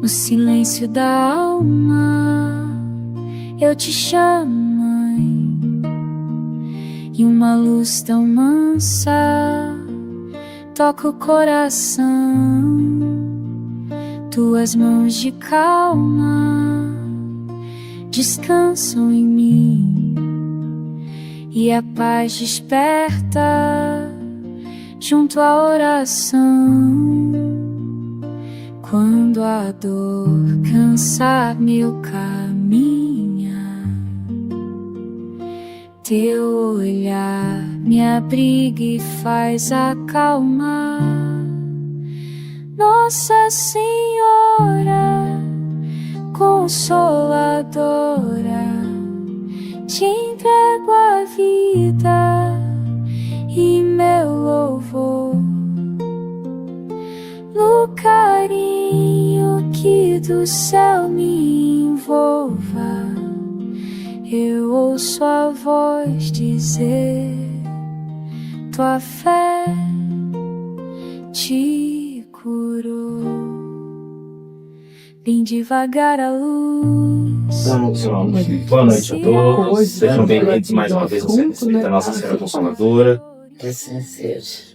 No silêncio da alma eu te chamo, mãe, e uma luz tão mansa toca o coração. Tuas mãos de calma descansam em mim, e a paz desperta junto à oração. Quando a dor cansar meu caminhar, teu olhar me abriga e faz acalmar. Nossa Senhora Consoladora, te entrego a vida e meu louvor. No carinho que do céu me envolva, eu ouço a voz dizer: tua fé te curou. Vem devagar a luz. Boa noite a todos. Sejam bem-vindos mais uma vez ao Centro da Nossa Senhora Consoladora. Assim seja.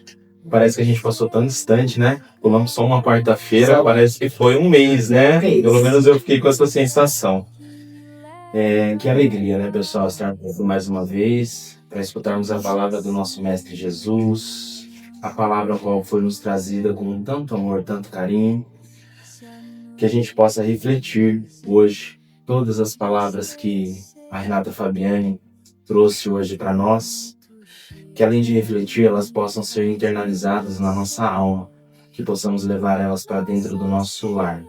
Parece que a gente passou tão distante, né? Pulamos só uma quarta-feira, parece que foi um mês, né? Pelo menos eu fiquei com essa sensação. Que alegria, né, pessoal, estarmos aqui mais uma vez para escutarmos a palavra do nosso Mestre Jesus, a palavra qual foi nos trazida com tanto amor, tanto carinho, que a gente possa refletir hoje todas as palavras que a Renata Fabiani trouxe hoje para nós, que além de refletir, elas possam ser internalizadas na nossa alma, que possamos levar elas para dentro do nosso lar.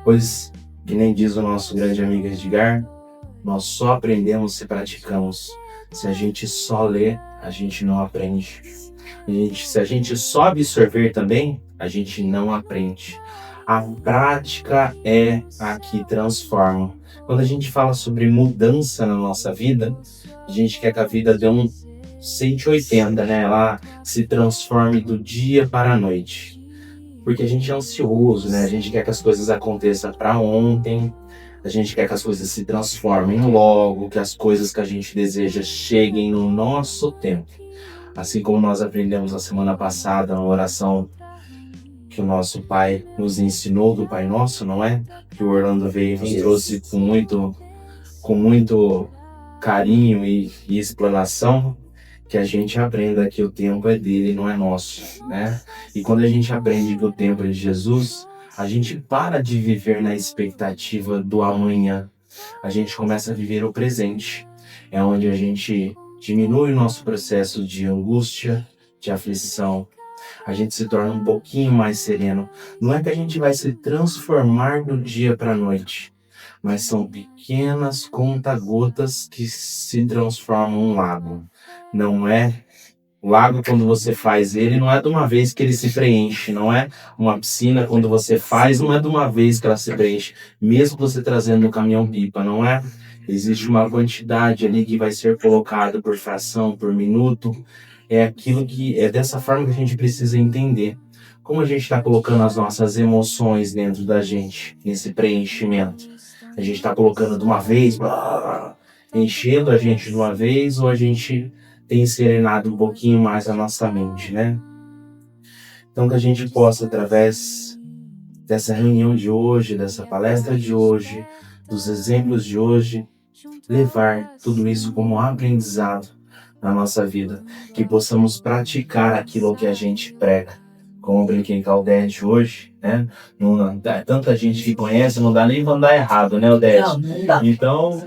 Pois, que nem diz o nosso grande amigo Edgar, nós só aprendemos se praticamos. Se a gente só lê, a gente não aprende. Se a gente só absorver também, a gente não aprende. A prática é a que transforma. Quando a gente fala sobre mudança na nossa vida, a gente quer que a vida dê um 180, né? Ela se transforme do dia para a noite. Porque a gente é ansioso, né? A gente quer que as coisas aconteçam para ontem. A gente quer que as coisas se transformem logo, que as coisas que a gente deseja cheguem no nosso tempo. Assim como nós aprendemos na semana passada, na oração que o nosso Pai nos ensinou do Pai Nosso, não é? Que o Orlando veio e nos trouxe com muito carinho e explanação, que a gente aprenda que o tempo é dele, não é nosso, né? E quando a gente aprende que o tempo é de Jesus, a gente para de viver na expectativa do amanhã. A gente começa a viver o presente. É onde a gente diminui o nosso processo de angústia, de aflição. A gente se torna um pouquinho mais sereno. Não é que a gente vai se transformar do dia para a noite, mas são pequenas conta-gotas que se transformam em um lago. Não é o lago, quando você faz ele, não é de uma vez que ele se preenche, não é uma piscina, quando você faz, não é de uma vez que ela se preenche, mesmo você trazendo no caminhão-pipa, não é? Existe uma quantidade ali que vai ser colocada por fração, por minuto. É aquilo que é dessa forma que a gente precisa entender. Como a gente está colocando as nossas emoções dentro da gente, nesse preenchimento. A gente está colocando de uma vez, enchendo a gente de uma vez, ou a gente tem serenado um pouquinho mais a nossa mente, né? Então que a gente possa, através dessa reunião de hoje, dessa palestra de hoje, dos exemplos de hoje, levar tudo isso como aprendizado na nossa vida, que possamos praticar aquilo que a gente prega. Como eu brinquei com a Odete hoje, né? Não dá, tanta gente que conhece, não dá nem pra andar errado, né, Odete? Não dá. Então,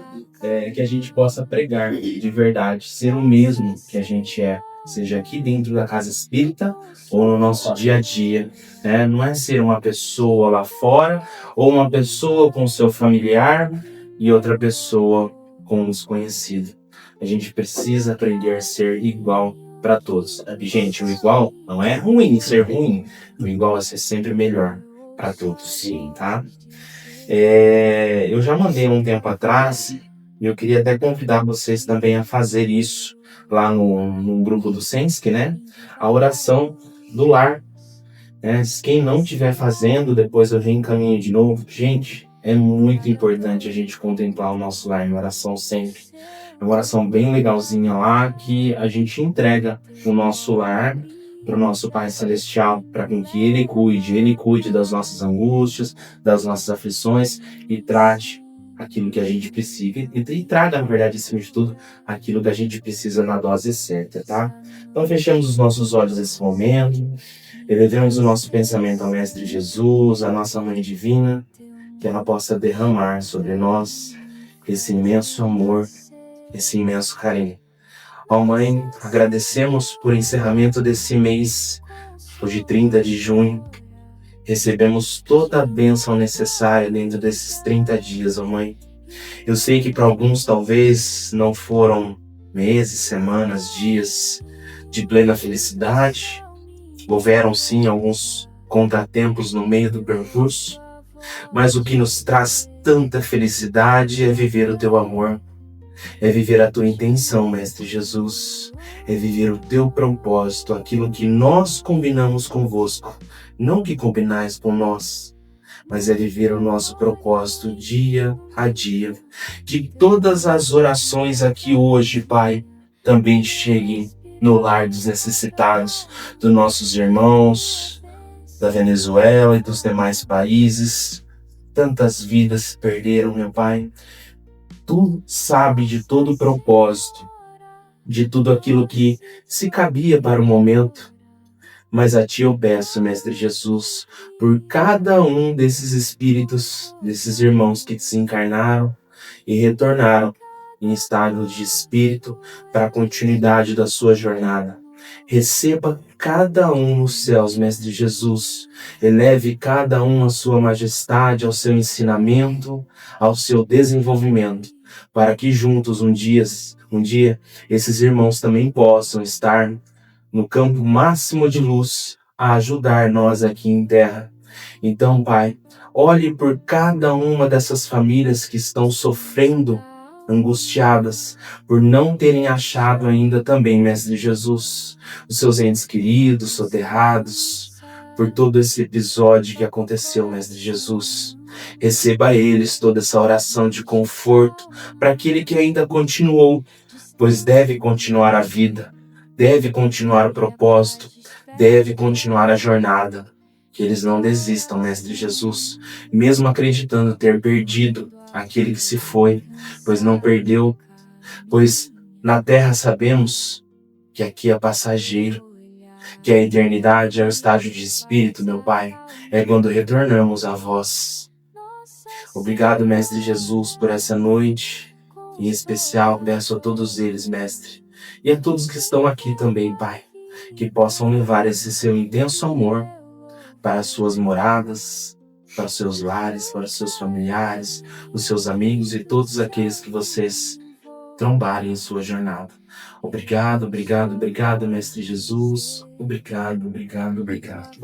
que a gente possa pregar de verdade, ser o mesmo que a gente é, seja aqui dentro da casa espírita ou no nosso dia a dia, né? Não é ser uma pessoa lá fora ou uma pessoa com seu familiar e outra pessoa com um desconhecido. A gente precisa aprender a ser igual para todos. E, gente, o igual não é ruim ser ruim, o igual é ser sempre melhor para todos, sim, tá? Eu já mandei um tempo atrás e eu queria até convidar vocês também a fazer isso lá no grupo do Sensk, né? A oração do lar. né? Quem não estiver fazendo, depois eu reencaminho de novo. Gente, é muito importante a gente contemplar o nosso lar em oração sempre. É uma oração bem legalzinha lá, que a gente entrega o nosso lar para o nosso Pai Celestial, para que Ele cuide das nossas angústias, das nossas aflições e trate aquilo que a gente precisa. E traga, na verdade, acima de tudo, aquilo que a gente precisa na dose certa, tá? Então fechamos os nossos olhos nesse momento, elevemos o nosso pensamento ao Mestre Jesus, à nossa Mãe Divina, que ela possa derramar sobre nós esse imenso amor, esse imenso carinho. Ó Mãe, agradecemos por encerramento desse mês, hoje 30 de junho. Recebemos toda a bênção necessária dentro desses 30 dias, ó Mãe. Eu sei que para alguns talvez não foram meses, semanas, dias de plena felicidade. Houveram sim alguns contratempos no meio do percurso, mas o que nos traz tanta felicidade é viver o Teu amor. É viver a Tua intenção, Mestre Jesus. É viver o Teu propósito, aquilo que nós combinamos convosco. Não que combinais com nós, mas é viver o nosso propósito dia a dia. Que todas as orações aqui hoje, Pai, também cheguem no lar dos necessitados, dos nossos irmãos, da Venezuela e dos demais países. Tantas vidas se perderam, meu Pai. Tu sabe de todo o propósito, de tudo aquilo que se cabia para o momento. Mas a Ti eu peço, Mestre Jesus, por cada um desses espíritos, desses irmãos que desencarnaram e retornaram em estado de espírito para a continuidade da sua jornada. Receba cada um nos céus, Mestre Jesus. Eleve cada um à sua majestade, ao seu ensinamento, ao seu desenvolvimento, para que juntos um dia esses irmãos também possam estar no campo máximo de luz a ajudar nós aqui em terra. Então, Pai, olhe por cada uma dessas famílias que estão sofrendo, angustiadas, por não terem achado ainda também, Mestre Jesus, os seus entes queridos, soterrados, por todo esse episódio que aconteceu, Mestre Jesus. Receba a eles toda essa oração de conforto para aquele que ainda continuou, pois deve continuar a vida, deve continuar o propósito, deve continuar a jornada. Que eles não desistam, Mestre Jesus, mesmo acreditando ter perdido aquele que se foi, pois não perdeu, pois na terra sabemos que aqui é passageiro, que a eternidade é o estágio de espírito, meu Pai, é quando retornamos a vós. Obrigado, Mestre Jesus, por essa noite, em especial peço a todos eles, Mestre, e a todos que estão aqui também, Pai, que possam levar esse seu intenso amor para as suas moradas, para os seus lares, para os seus familiares, os seus amigos e todos aqueles que vocês trombarem em sua jornada. Obrigado, obrigado, obrigado, Mestre Jesus. Obrigado, obrigado, obrigado.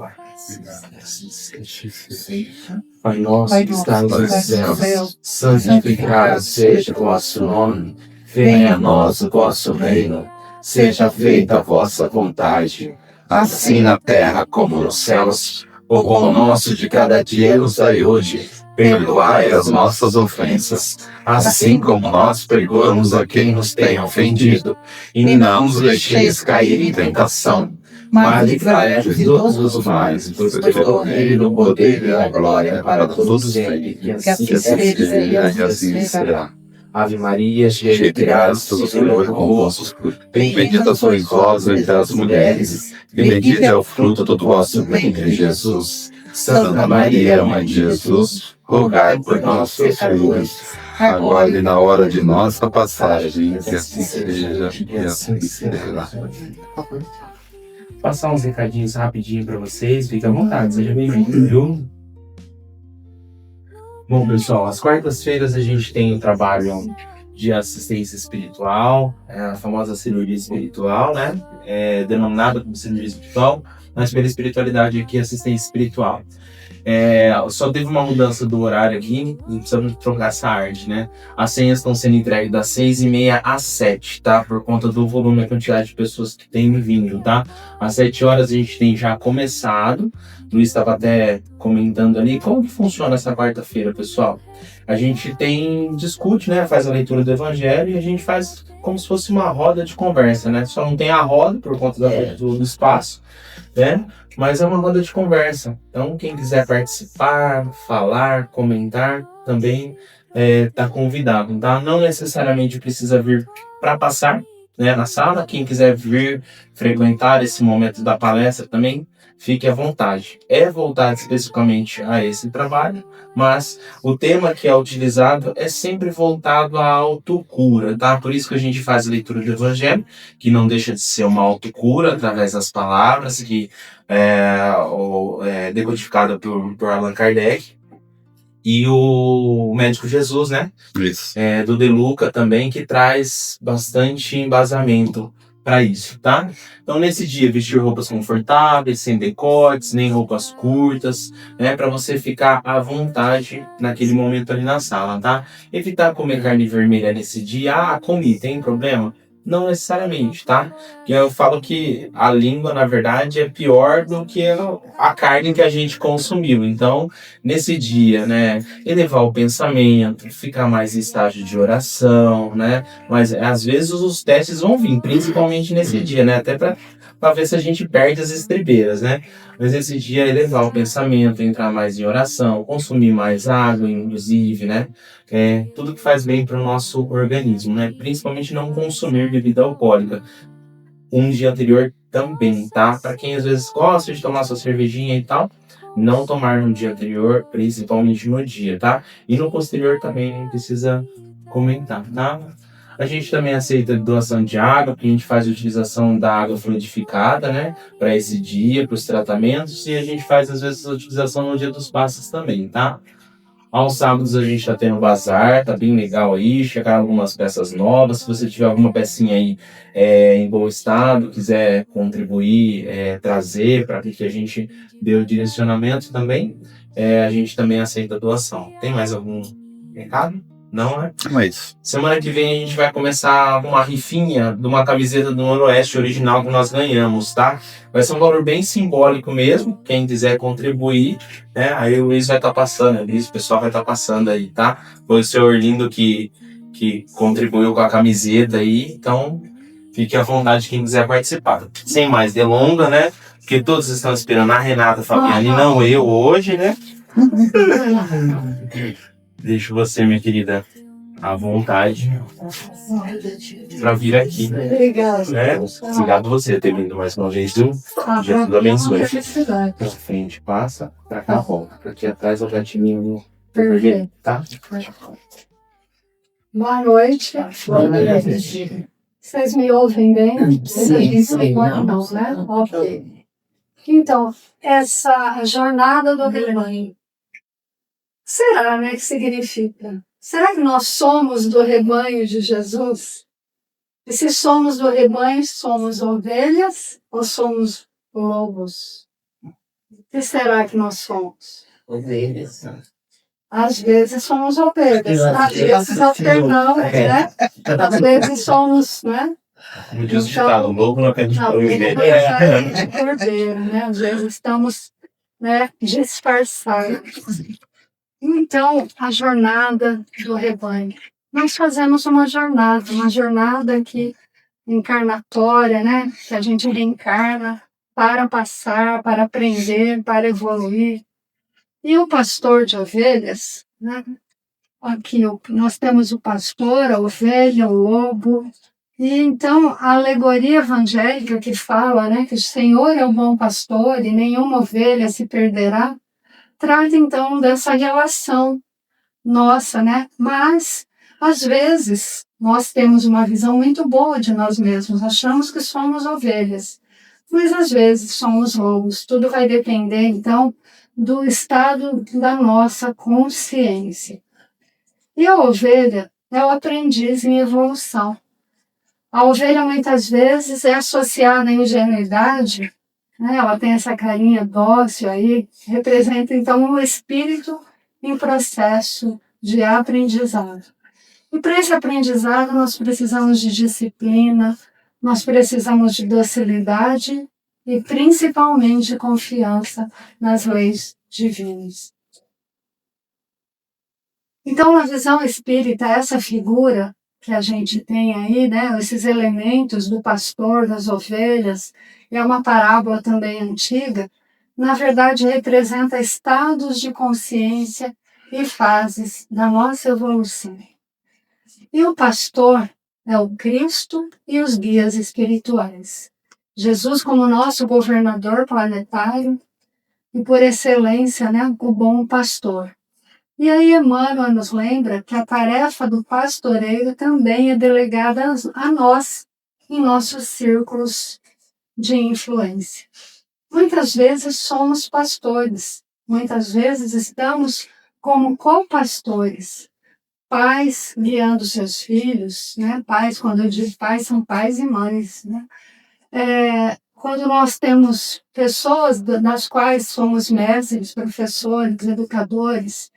Pai nosso que está nos céus, santificado seja o vosso nome. Venha a nós o vosso reino. Seja feita a vossa vontade, assim na terra como nos céus. O pão nosso de cada dia nos dai hoje. Perdoai as nossas ofensas, assim como nós perdoamos a quem nos tem ofendido. E não nos deixeis cair em tentação, mas livrai-nos de todos os males, pois o reino, o poder e a glória para todos eles. Que assim seja e assim será. Ave Maria, cheia de graça, o Senhor é convosco. Bendita sois vós entre as mulheres, e bendito é o fruto do vosso ventre, Jesus. Santa Maria, Mãe de Jesus, rogai por nós, pecadores, agora e na hora de nossa passagem, que assim seja, e assim será. Passar uns recadinhos rapidinho para vocês, fique à vontade, seja bem-vindo, viu? Bom, pessoal, às quartas-feiras a gente tem o trabalho de assistência espiritual, a famosa cirurgia espiritual, né? Denominada como cirurgia espiritual, mas pela espiritualidade aqui, assistência espiritual. Só teve uma mudança do horário aqui, não precisamos trocar essa arte, né? As senhas estão sendo entregues das 6h30 às 7h, tá? Por conta do volume, a quantidade de pessoas que tem vindo, tá? Às 7 horas a gente tem já começado. O Luiz estava até comentando ali, como que funciona essa quarta-feira, pessoal? A gente discute, né? Faz a leitura do evangelho e a gente faz como se fosse uma roda de conversa, né? Só não tem a roda por conta do espaço, né? Mas é uma roda de conversa. Então, quem quiser participar, falar, comentar, também tá convidado, tá? Não necessariamente precisa vir para passar, né, na sala. Quem quiser vir frequentar esse momento da palestra também, fique à vontade. É voltado especificamente a esse trabalho, mas o tema que é utilizado é sempre voltado à autocura, tá? Por isso que a gente faz a leitura do Evangelho, que não deixa de ser uma autocura através das palavras, que decodificada por Allan Kardec. E o Médico Jesus, né? Isso. Do De Luca também, que traz bastante embasamento para isso, tá? Então, nesse dia, vestir roupas confortáveis, sem decotes, nem roupas curtas, né? Para você ficar à vontade naquele momento ali na sala, tá? Evitar comer carne vermelha nesse dia. Ah, comi, tem problema? Não necessariamente, tá? Porque eu falo que a língua, na verdade, é pior do que a carne que a gente consumiu. Então, nesse dia, né, elevar o pensamento, ficar mais em estágio de oração, né? Mas às vezes os testes vão vir, principalmente nesse dia, né? Até para ver se a gente perde as estribeiras, né? Mas esse dia elevar o pensamento, entrar mais em oração, consumir mais água, inclusive, né? Tudo que faz bem para o nosso organismo, né? Principalmente não consumir bebida alcoólica. Um dia anterior também, tá? Para quem às vezes gosta de tomar sua cervejinha e tal, não tomar no dia anterior, principalmente no dia, tá? E no posterior também nem precisa comentar, tá? A gente também aceita doação de água, porque a gente faz a utilização da água fluidificada, né? Para esse dia, para os tratamentos, e a gente faz às vezes a utilização no dia dos passos também, tá? Aos sábados a gente tá tendo bazar, tá bem legal aí, chegaram algumas peças novas. Se você tiver alguma pecinha aí em bom estado, quiser contribuir, trazer para que a gente dê o direcionamento também, a gente também aceita doação. Tem mais algum recado? Não, né? É isso. Semana que vem a gente vai começar uma rifinha de uma camiseta do Noroeste original que nós ganhamos, tá? Vai ser um valor bem simbólico mesmo, quem quiser contribuir, né? Aí o Luiz vai estar passando ali, o pessoal vai estar passando aí, tá? Foi o seu Orlindo que contribuiu com a camiseta aí, então fique à vontade quem quiser participar. Sem mais delonga, né? Porque todos estão esperando a Renata Fabiani, não eu hoje, né? Deixo você, minha querida, à vontade para vir aqui. Obrigada. Né? Obrigado você por ter vindo mais uma vez, viu? Jesus abençoe. Pra frente, passa, pra cá, volta. Pra aqui atrás é o gatinho vermelho, tá? Boa noite. Vocês me ouvem bem? Sim, Não, né? Ok. Então, essa jornada do rebanho, será, né, que significa? Será que nós somos do rebanho de Jesus? E se somos do rebanho, somos ovelhas ou somos lobos? O que será que nós somos? Ovelhas. Às vezes somos ovelhas, às vezes alternamos, né? Às vezes somos, né? Como diz o ditado, lobo não quer de cordeiro. Cordeiro, né? Às vezes estamos, né, disfarçados. Então, a jornada do rebanho. Nós fazemos uma jornada que encarnatória, né? Que a gente reencarna para passar, para aprender, para evoluir. E o pastor de ovelhas, né? Aqui nós temos o pastor, a ovelha, o lobo. E então a alegoria evangélica que fala, né, que o Senhor é o bom pastor e nenhuma ovelha se perderá, trata então dessa relação nossa, né? Mas às vezes nós temos uma visão muito boa de nós mesmos, achamos que somos ovelhas, mas às vezes somos lobos. Tudo vai depender então do estado da nossa consciência. E a ovelha é o aprendiz em evolução. A ovelha muitas vezes é associada à ingenuidade né? Ela tem essa carinha dócil aí, representa então o espírito em processo de aprendizado. E para esse aprendizado nós precisamos de disciplina, nós precisamos de docilidade e principalmente confiança nas leis divinas. Então, na visão espírita, essa figura que a gente tem aí, né, esses elementos do pastor, das ovelhas, é uma parábola também antiga, na verdade representa estados de consciência e fases da nossa evolução. E o pastor é o Cristo e os guias espirituais. Jesus como nosso governador planetário e, por excelência, né, o bom pastor. E aí Emmanuel nos lembra que a tarefa do pastoreiro também é delegada a nós, em nossos círculos de influência. Muitas vezes somos pastores, muitas vezes estamos como co-pastores, pais guiando seus filhos, né? Pais, quando eu digo pais, são pais e mães, né? Quando nós temos pessoas nas quais somos mestres, professores, educadores,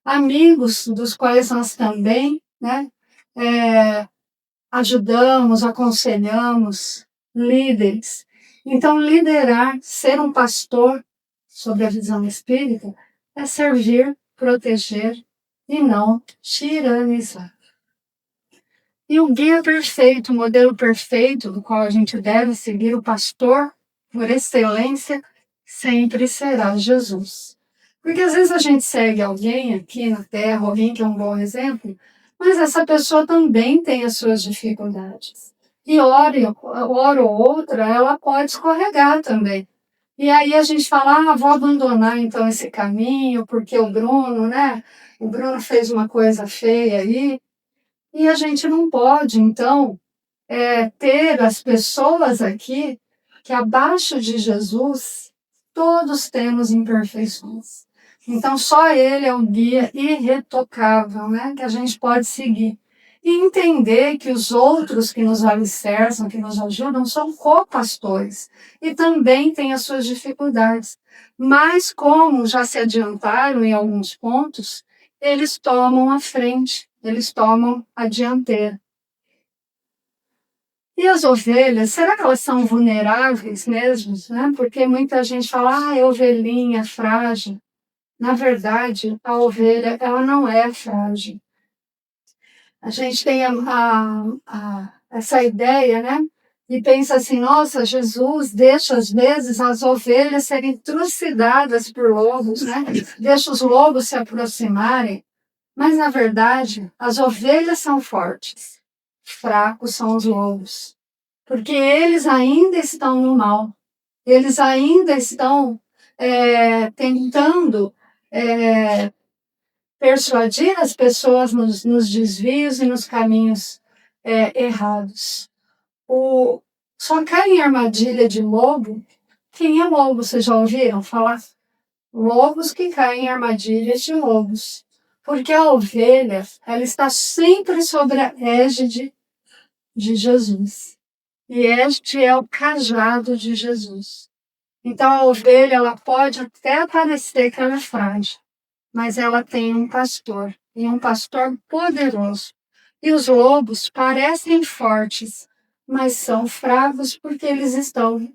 amigos dos quais nós também, né, ajudamos, aconselhamos, líderes. Então, liderar, ser um pastor, sob a visão espírita, é servir, proteger e não tiranizar. E o guia perfeito, o modelo perfeito do qual a gente deve seguir, o pastor, por excelência, sempre será Jesus. Porque às vezes a gente segue alguém aqui na Terra, alguém que é um bom exemplo, mas essa pessoa também tem as suas dificuldades. E hora ou outra, ela pode escorregar também. E aí a gente fala, vou abandonar então esse caminho, porque o Bruno, né? O Bruno fez uma coisa feia aí. E a gente não pode, então, ter as pessoas aqui que abaixo de Jesus, todos temos imperfeições. Então, só ele é o guia irretocável, né, que a gente pode seguir. E entender que os outros que nos alicerçam, que nos ajudam, são co-pastores. E também têm as suas dificuldades. Mas, como já se adiantaram em alguns pontos, eles tomam a frente, eles tomam a dianteira. E as ovelhas, será que elas são vulneráveis mesmo? Né? Porque muita gente fala, é ovelhinha, frágil. Na verdade, a ovelha, ela não é frágil. A gente tem essa ideia, né? E pensa assim, nossa, Jesus deixa às vezes as ovelhas serem trucidadas por lobos, né? Deixa os lobos se aproximarem. Mas, na verdade, as ovelhas são fortes. Fracos são os lobos. Porque eles ainda estão no mal. Eles ainda estão tentando persuadir as pessoas nos desvios e nos caminhos errados. Só cai em armadilha de lobo quem é lobo. Vocês já ouviram falar? Lobos que caem em armadilhas de lobos. Porque a ovelha, ela está sempre sobre a égide de Jesus. E este é o cajado de Jesus. Então a ovelha, ela pode até parecer que ela é frágil, mas ela tem um pastor, e um pastor poderoso. E os lobos parecem fortes, mas são fracos porque eles estão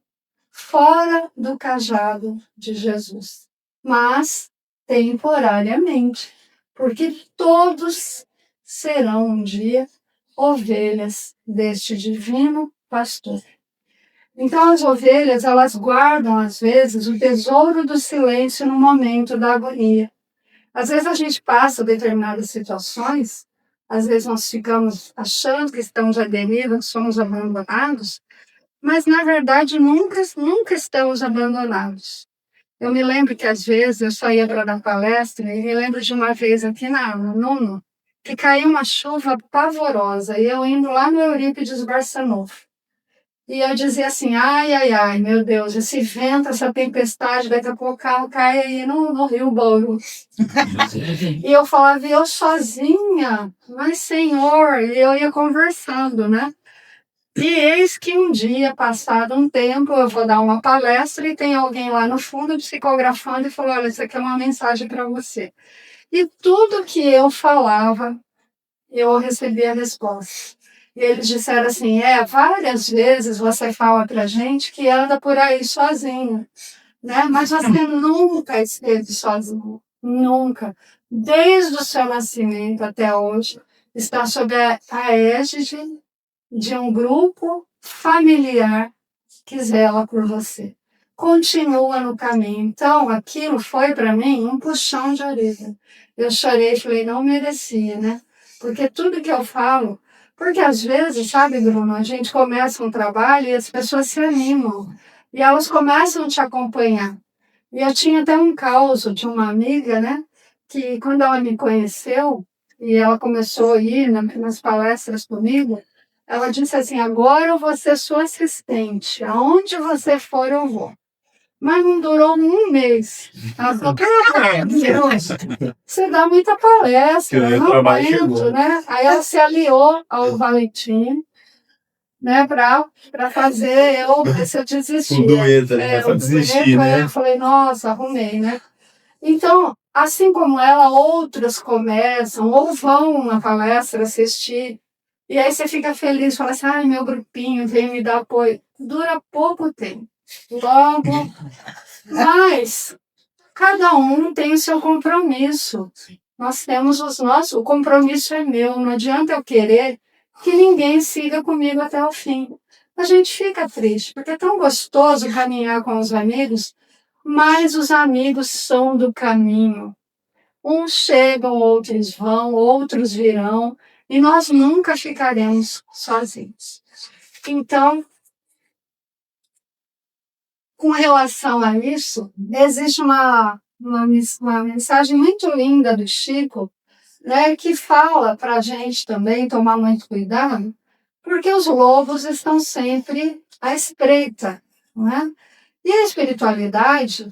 fora do cajado de Jesus. Mas temporariamente, porque todos serão um dia ovelhas deste divino pastor. Então as ovelhas, elas guardam às vezes o tesouro do silêncio no momento da agonia. Às vezes a gente passa determinadas situações, às vezes nós ficamos achando que estamos à deriva, que somos abandonados, mas na verdade nunca estamos abandonados. Eu me lembro que às vezes eu só ia para dar palestra, e me lembro de uma vez aqui no Nuno, que caiu uma chuva pavorosa, e eu indo lá no Eurípides Barçanufo. E eu dizia assim, ai, meu Deus, esse vento, essa tempestade, daqui a pouco o carro cai aí no Rio Bauru. E eu falava, eu sozinha? Mas Senhor, e eu ia conversando, né? E eis que um dia, passado um tempo, eu vou dar uma palestra e tem alguém lá no fundo psicografando e falou: olha, isso aqui é uma mensagem para você. E tudo que eu falava, eu recebia a resposta. E eles disseram assim: várias vezes você fala para gente que anda por aí sozinho, né? Mas você nunca esteve sozinho, nunca. Desde o seu nascimento até hoje, está sob a égide de um grupo familiar que zela por você. Continua no caminho. Então, aquilo foi para mim um puxão de orelha. Eu chorei e falei, não merecia, né? Porque tudo que eu falo, porque às vezes, sabe, Bruno, a gente começa um trabalho e as pessoas se animam. E elas começam a te acompanhar. E eu tinha até um caso de uma amiga, né? Que quando ela me conheceu, e ela começou a ir nas palestras comigo, ela disse assim: agora eu vou ser sua assistente. Aonde você for, eu vou. Mas não durou um mês. Ela falou: Deus, você dá muita palestra, eu não aguento, né? Aí ela se aliou ao Valentim, né, para fazer eu ver se eu desistia. O dueto, né? Pra desistir, né? Eu falei: nossa, arrumei, né? Então, assim como ela, outras começam ou vão na palestra assistir. E aí você fica feliz, fala assim, ai, meu grupinho vem me dar apoio. Dura pouco tempo. Logo, mas cada um tem o seu compromisso. Nós temos os nossos, o compromisso é meu, não adianta eu querer que ninguém siga comigo até o fim. A gente fica triste, porque é tão gostoso caminhar com os amigos, mas os amigos são do caminho. Uns chegam, outros vão, outros virão, e nós nunca ficaremos sozinhos. Então, com relação a isso, existe uma mensagem muito linda do Chico, né, que fala para a gente também tomar muito cuidado, porque os lobos estão sempre à espreita, não é? E a espiritualidade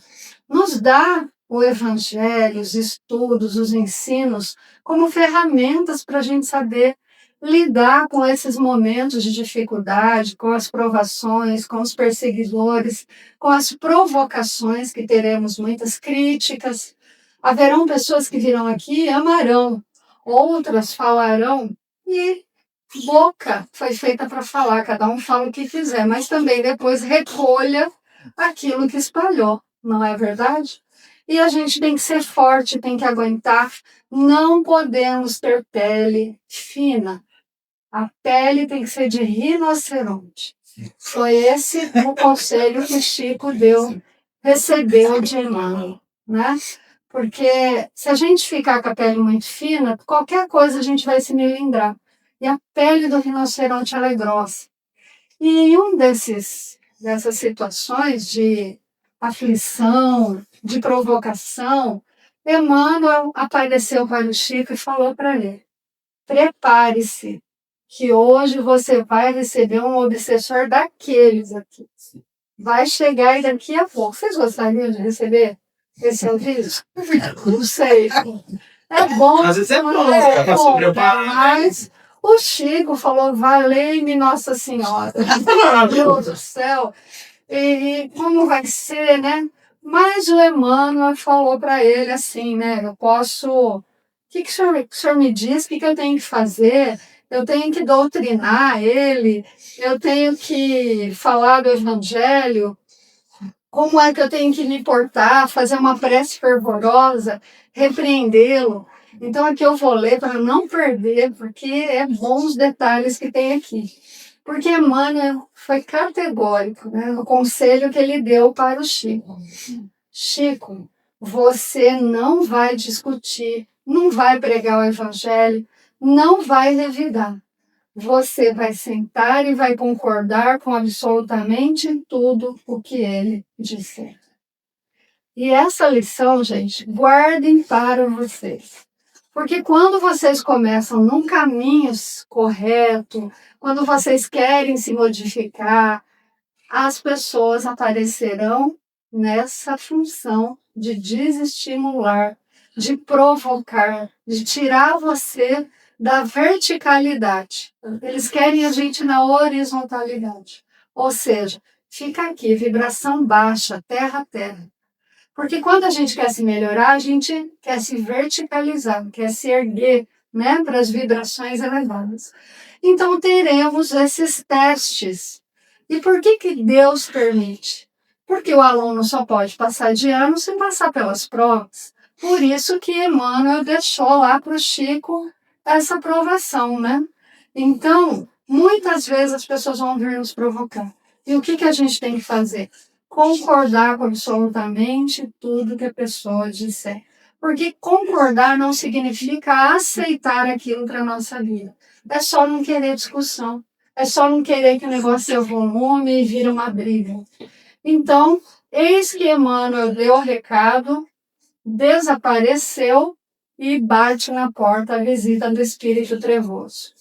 nos dá o evangelho, os estudos, os ensinos, como ferramentas para a gente saber lidar com esses momentos de dificuldade, com as provações, com os perseguidores, com as provocações, que teremos muitas críticas. Haverão pessoas que virão aqui e amarão, outras falarão e boca foi feita para falar, cada um fala o que quiser, mas também depois recolha aquilo que espalhou, não é verdade? E a gente tem que ser forte, tem que aguentar. Não podemos ter pele fina. A pele tem que ser de rinoceronte. Foi esse o conselho que Chico recebeu de Emmanuel, né? Porque se a gente ficar com a pele muito fina, qualquer coisa a gente vai se melindrar. E a pele do rinoceronte ela é grossa. E em dessas situações de aflição, de provocação, Emmanuel apareceu para o Chico e falou para ele: prepare-se, que hoje você vai receber um obsessor daqueles aqui. Vai chegar e daqui a pouco. Vocês gostariam de receber esse aviso? Não sei. É bom. Às vezes é bom, para se preparar. Mas o Chico falou: valei-me Nossa Senhora. Meu Deus do céu. E como vai ser, né? Mas o Emmanuel falou para ele assim, né? Eu posso. O que o senhor me diz? O que eu tenho que fazer? Eu tenho que doutrinar ele, eu tenho que falar do Evangelho. Como é que eu tenho que me portar, fazer uma prece fervorosa, repreendê-lo? Então aqui eu vou ler para não perder, porque é bons detalhes que tem aqui. Porque Emmanuel foi categórico, né, no conselho que ele deu para o Chico. Chico, você não vai discutir, não vai pregar o Evangelho, não vai revidar. Você vai sentar e vai concordar com absolutamente tudo o que ele disser. E essa lição, gente, guardem para vocês. Porque quando vocês começam num caminho correto, quando vocês querem se modificar, as pessoas aparecerão nessa função de desestimular, de provocar, de tirar você da verticalidade. Eles querem a gente na horizontalidade. Ou seja, fica aqui, vibração baixa, terra a terra. Porque quando a gente quer se melhorar, a gente quer se verticalizar, quer se erguer, né, para as vibrações elevadas. Então teremos esses testes. E por que Deus permite? Porque o aluno só pode passar de ano sem passar pelas provas. Por isso que Emmanuel deixou lá para o Chico essa aprovação, né? Então, muitas vezes as pessoas vão vir nos provocar. E o que a gente tem que fazer? Concordar com absolutamente tudo que a pessoa disser. Porque concordar não significa aceitar aquilo para a nossa vida. É só não querer discussão. É só não querer que o negócio evolua e vira uma briga. Então, eis que Emmanuel deu o recado, desapareceu e bate na porta a visita do espírito trevoso.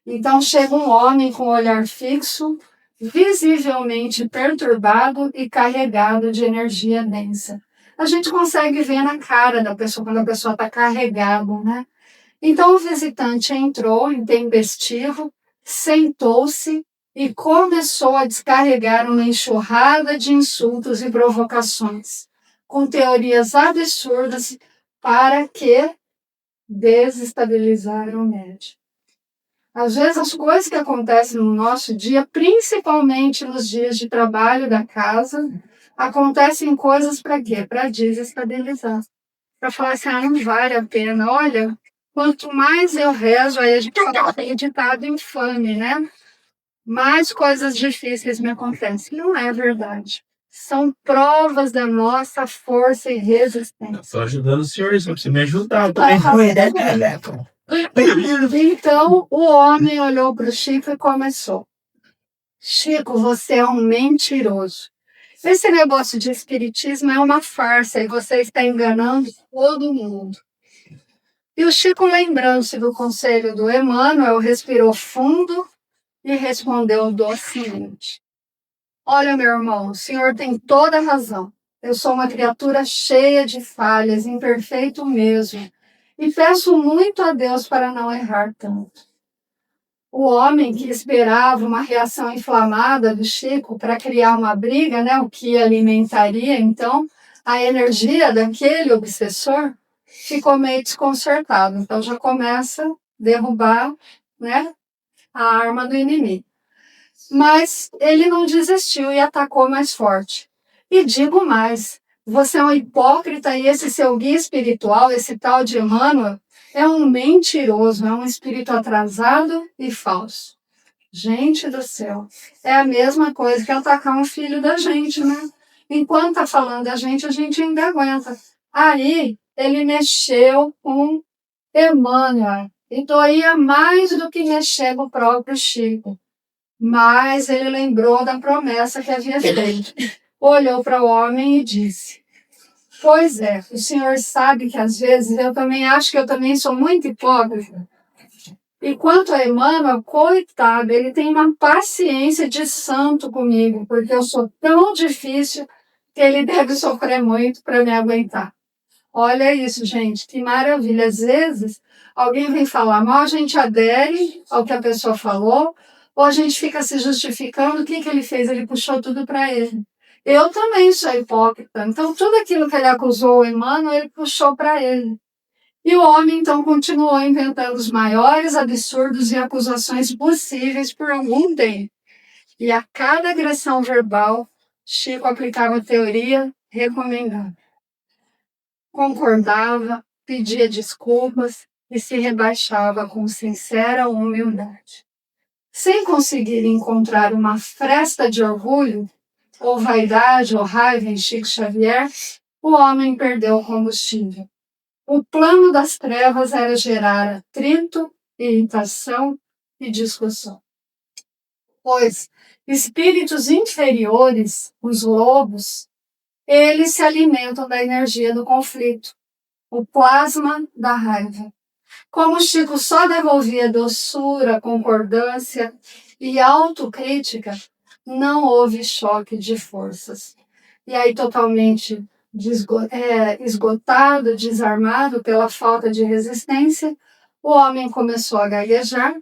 Então chega um homem com olhar fixo, visivelmente perturbado e carregado de energia densa. A gente consegue ver na cara da pessoa quando a pessoa está carregada, né? Então o visitante entrou intempestivo, sentou-se e começou a descarregar uma enxurrada de insultos e provocações, com teorias absurdas para que desestabilizar o médium. Às vezes as coisas que acontecem no nosso dia, principalmente nos dias de trabalho da casa, acontecem coisas para quê? Para desestabilizar. Para falar assim, não vale a pena. Olha, quanto mais eu rezo, aí a gente tem ditado infame, né? Mais coisas difíceis me acontecem. Não é verdade. São provas da nossa força e resistência. Estou ajudando o senhor, isso você me ajudar. Então, o homem olhou para o Chico e começou. Chico, você é um mentiroso. Esse negócio de espiritismo é uma farsa e você está enganando todo mundo. E o Chico, lembrando-se do conselho do Emmanuel, respirou fundo e respondeu docemente. Olha, meu irmão, o senhor tem toda a razão. Eu sou uma criatura cheia de falhas, imperfeito mesmo. E peço muito a Deus para não errar tanto. O homem que esperava uma reação inflamada do Chico para criar uma briga, né, o que alimentaria, então, a energia daquele obsessor, ficou meio desconcertado. Então, já começa a derrubar, né, a arma do inimigo. Mas ele não desistiu e atacou mais forte. E digo mais, você é um hipócrita e esse seu guia espiritual, esse tal de Emmanuel, é um mentiroso, é um espírito atrasado e falso. Gente do céu, é a mesma coisa que atacar um filho da gente, né? Enquanto está falando da gente, a gente ainda aguenta. Aí, ele mexeu com Emmanuel e doía mais do que mexer com o próprio Chico. Mas ele lembrou da promessa que havia feito. Olhou para o homem e disse, pois é, o senhor sabe que às vezes eu também acho que eu também sou muito hipócrita. E quanto a Emmanuel, coitado, ele tem uma paciência de santo comigo, porque eu sou tão difícil que ele deve sofrer muito para me aguentar. Olha isso, gente, que maravilha. Às vezes, alguém vem falar mal, a gente adere ao que a pessoa falou, ou a gente fica se justificando, o que ele fez? Ele puxou tudo para ele. Eu também sou hipócrita, então tudo aquilo que ele acusou o Emmanuel, ele puxou para ele. E o homem, então, continuou inventando os maiores absurdos e acusações possíveis por algum tempo. E a cada agressão verbal, Chico aplicava a teoria recomendada. Concordava, pedia desculpas e se rebaixava com sincera humildade. Sem conseguir encontrar uma fresta de orgulho, ou vaidade ou raiva em Chico Xavier, o homem perdeu o combustível. O plano das trevas era gerar atrito, irritação e discussão. Pois espíritos inferiores, os lobos, eles se alimentam da energia do conflito, o plasma da raiva. Como Chico só devolvia doçura, concordância e autocrítica, não houve choque de forças. E aí, totalmente esgotado, desarmado pela falta de resistência, O homem começou a gaguejar,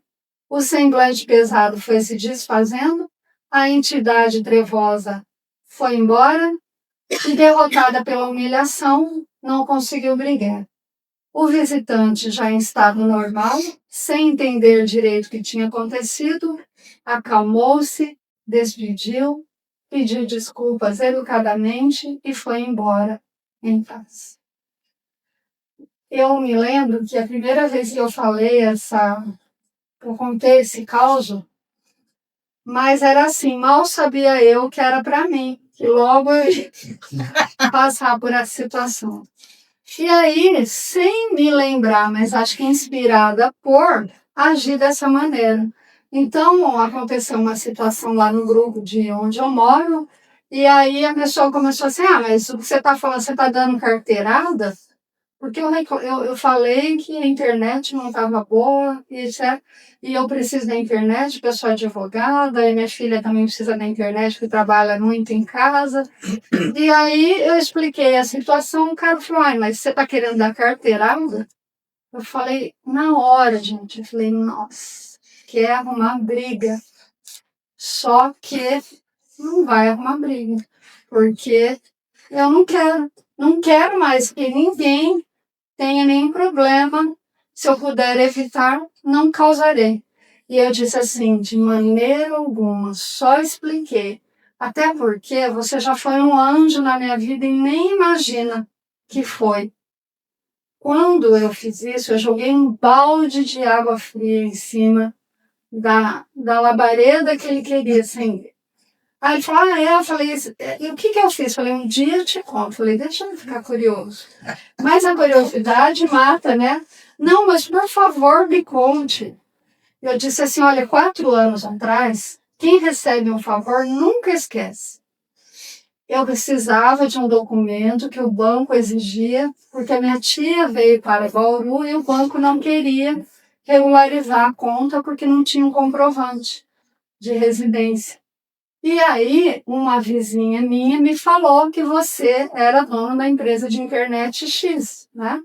o semblante pesado foi se desfazendo, a entidade trevosa foi embora e, derrotada pela humilhação, não conseguiu brigar. O visitante, já em estado normal, sem entender direito o que tinha acontecido, acalmou-se, despediu, pediu desculpas educadamente e foi embora em paz. Eu me lembro que a primeira vez que eu contei esse caso, mas era assim, mal sabia eu que era para mim, que logo eu ia passar por essa situação. E aí, sem me lembrar, mas acho que inspirada por agir dessa maneira. Então, aconteceu uma situação lá no grupo de onde eu moro, e aí a pessoa começou assim, mas o que você está falando, você está dando carteirada? Porque eu falei que a internet não estava boa, e etc. E eu preciso da internet, porque eu sou advogada, e minha filha também precisa da internet, porque trabalha muito em casa. E aí eu expliquei a situação, o cara falou, mas você está querendo dar carteirada? Eu falei, na hora, gente, eu falei, nossa, quer arrumar briga. Só que não vai arrumar briga, porque eu não quero mais que ninguém tenha nenhum problema. Se eu puder evitar, não causarei. E eu disse assim, de maneira alguma, só expliquei. Até porque você já foi um anjo na minha vida e nem imagina que foi. Quando eu fiz isso, eu joguei um balde de água fria em cima da labareda que ele queria acender. Aí ele falou, eu falei, e o que eu fiz? Falei, um dia eu te conto. Falei, deixa eu ficar curioso. Mas a curiosidade mata, né? Não, mas por favor, me conte. Eu disse assim, olha, 4 anos atrás, quem recebe um favor nunca esquece. Eu precisava de um documento que o banco exigia, porque a minha tia veio para Bauru e o banco não queria regularizar a conta porque não tinha um comprovante de residência. E aí, uma vizinha minha me falou que você era dona da empresa de internet X, né?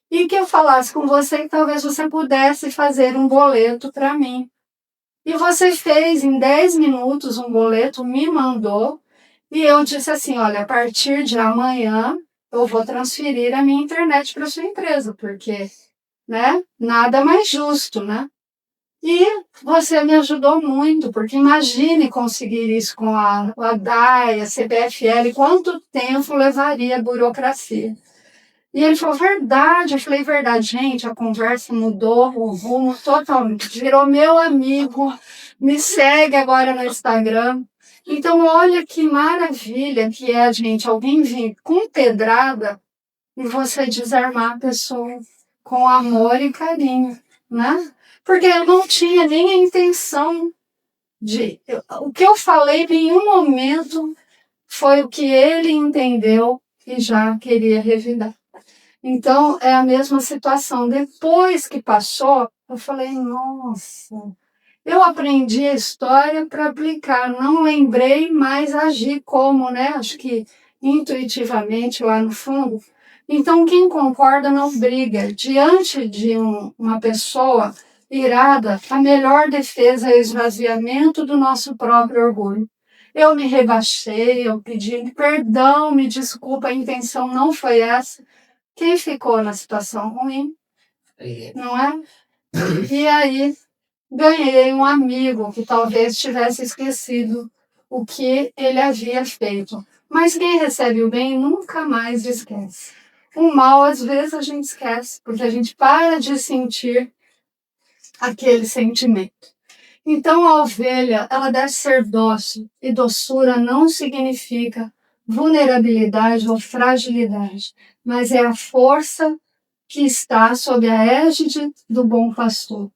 E que eu falasse com você que talvez você pudesse fazer um boleto para mim. E você fez em 10 minutos um boleto, me mandou, e eu disse assim, olha, a partir de amanhã eu vou transferir a minha internet para sua empresa, porque, né, nada mais justo, né? E você me ajudou muito, porque imagine conseguir isso com a DAI, a CPFL, quanto tempo levaria a burocracia. E ele falou, verdade. Eu falei, verdade. Gente, a conversa mudou o rumo totalmente. Virou meu amigo, me segue agora no Instagram. Então, olha que maravilha que é, gente, alguém vir com pedrada e você desarmar a pessoa com amor e carinho, né? Porque eu não tinha nem a intenção de... O que eu falei em nenhum momento foi o que ele entendeu e já queria revidar. Então, é a mesma situação. Depois que passou, eu falei, nossa, eu aprendi a história para aplicar. Não lembrei, mas agi como, né? Acho que intuitivamente lá no fundo. Então, quem concorda não briga. Diante de uma pessoa irada, a melhor defesa é o esvaziamento do nosso próprio orgulho. Eu me rebaixei, eu pedi perdão, me desculpa, a intenção não foi essa. Quem ficou na situação ruim, não é? E aí, ganhei um amigo que talvez tivesse esquecido o que ele havia feito. Mas quem recebe o bem nunca mais esquece. O mal, às vezes, a gente esquece, porque a gente para de sentir aquele sentimento. Então, a ovelha, ela deve ser dócil, e doçura não significa vulnerabilidade ou fragilidade, mas é a força que está sob a égide do bom pastor.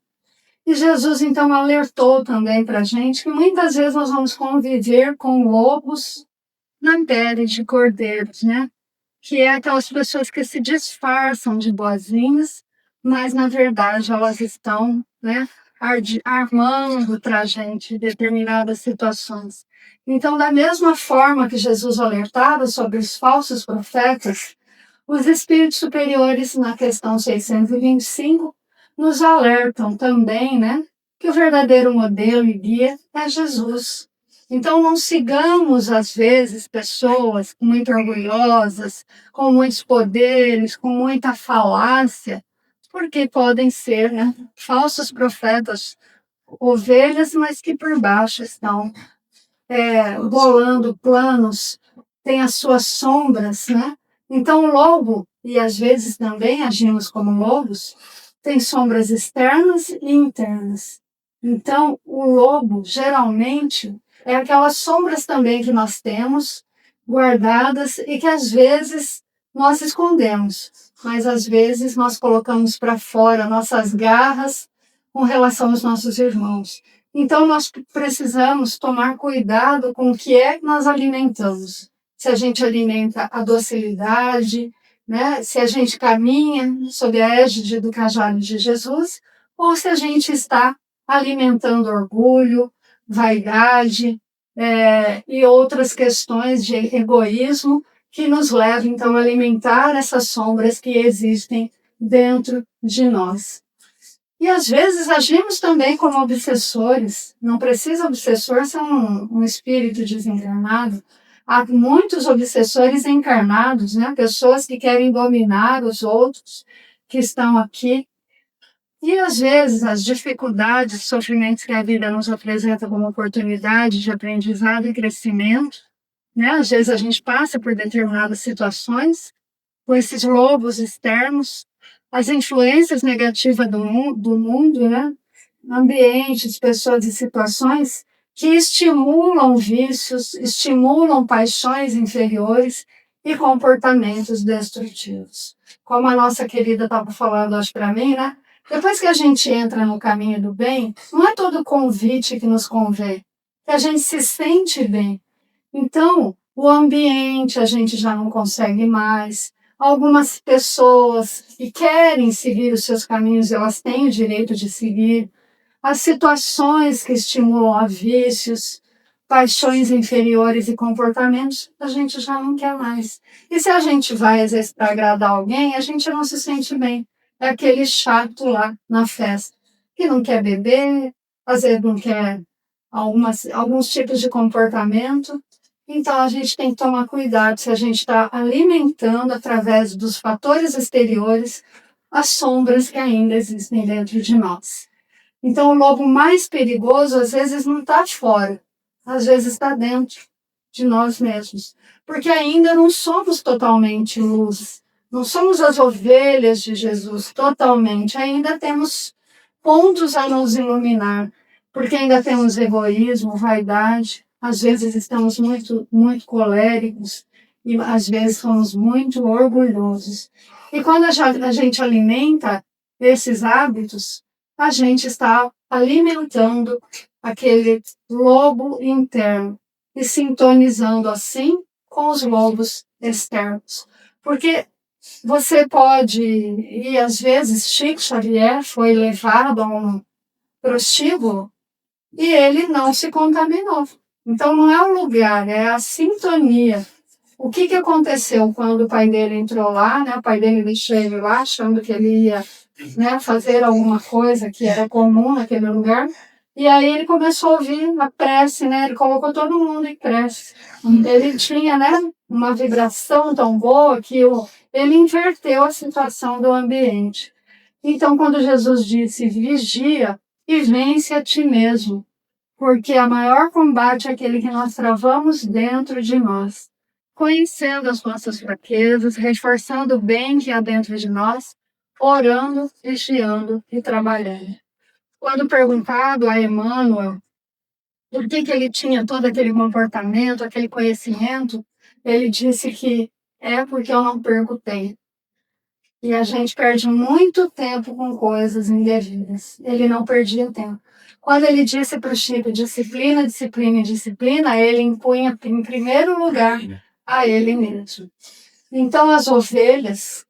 E Jesus, então, alertou também para a gente que muitas vezes nós vamos conviver com lobos na pele de cordeiros, né? Que é aquelas pessoas que se disfarçam de boazinhas, mas na verdade elas estão, né, armando para a gente determinadas situações. Então, da mesma forma que Jesus alertava sobre os falsos profetas, os espíritos superiores, na questão 625, nos alertam também, né, que o verdadeiro modelo e guia é Jesus. Então não sigamos, às vezes, pessoas muito orgulhosas, com muitos poderes, com muita falácia, porque podem ser, né, falsos profetas, ovelhas, mas que por baixo estão bolando planos, têm as suas sombras, né? Então o lobo, e às vezes também agimos como lobos, tem sombras externas e internas. Então o lobo, geralmente, é aquelas sombras também que nós temos guardadas e que às vezes nós escondemos, mas às vezes nós colocamos para fora nossas garras com relação aos nossos irmãos. Então nós precisamos tomar cuidado com o que é que nós alimentamos. Se a gente alimenta a docilidade, né? Se a gente caminha sob a égide do cajado de Jesus, ou se a gente está alimentando orgulho, vaidade e outras questões de egoísmo que nos levam, então, a alimentar essas sombras que existem dentro de nós. E, às vezes, agimos também como obsessores. Não precisa obsessor ser um espírito desencarnado. Há muitos obsessores encarnados, né? Pessoas que querem dominar os outros que estão aqui. E, às vezes, as dificuldades, sofrimentos que a vida nos apresenta como oportunidade de aprendizado e crescimento, né? Às vezes a gente passa por determinadas situações, com esses lobos externos, as influências negativas do mundo, né? Ambientes, pessoas e situações que estimulam vícios, estimulam paixões inferiores e comportamentos destrutivos. Como a nossa querida estava falando hoje para mim, né? Depois que a gente entra no caminho do bem, não é todo convite que nos convém, que a gente se sente bem. Então, o ambiente a gente já não consegue mais. Algumas pessoas que querem seguir os seus caminhos, elas têm o direito de seguir. As situações que estimulam a vícios, paixões inferiores e comportamentos, a gente já não quer mais. E se a gente vai, às vezes, para agradar alguém, a gente não se sente bem. É aquele chato lá na festa, que não quer beber, às vezes não quer alguns tipos de comportamento. Então, a gente tem que tomar cuidado se a gente está alimentando, através dos fatores exteriores, as sombras que ainda existem dentro de nós. Então, o lobo mais perigoso, às vezes, não está fora, às vezes está dentro de nós mesmos. Porque ainda não somos totalmente luz, não somos as ovelhas de Jesus totalmente, ainda temos pontos a nos iluminar, porque ainda temos egoísmo, vaidade, às vezes estamos muito, muito coléricos e às vezes somos muito orgulhosos. E quando a gente alimenta esses hábitos, a gente está alimentando aquele lobo interno e sintonizando assim com os lobos externos. Porque você pode, e às vezes Chico Xavier foi levado a um prostíbulo e ele não se contaminou. Então não é o lugar, é a sintonia. O que aconteceu quando o pai dele entrou lá, né? O pai dele deixou ele lá, achando que ele ia, né, fazer alguma coisa que era comum naquele lugar. E aí ele começou a ouvir a prece, né? Ele colocou todo mundo em prece. Ele tinha, né, uma vibração tão boa que ele inverteu a situação do ambiente. Então, quando Jesus disse, vigia e vence a ti mesmo, porque a maior combate é aquele que nós travamos dentro de nós, conhecendo as nossas fraquezas, reforçando o bem que há dentro de nós, orando, vigiando e trabalhando. Quando perguntado a Emmanuel por que ele tinha todo aquele comportamento, aquele conhecimento, ele disse que é porque eu não perco tempo. E a gente perde muito tempo com coisas indevidas. Ele não perdia tempo. Quando ele disse para o Chico, disciplina, disciplina e disciplina, ele impunha em primeiro lugar a ele mesmo. Então as ovelhas,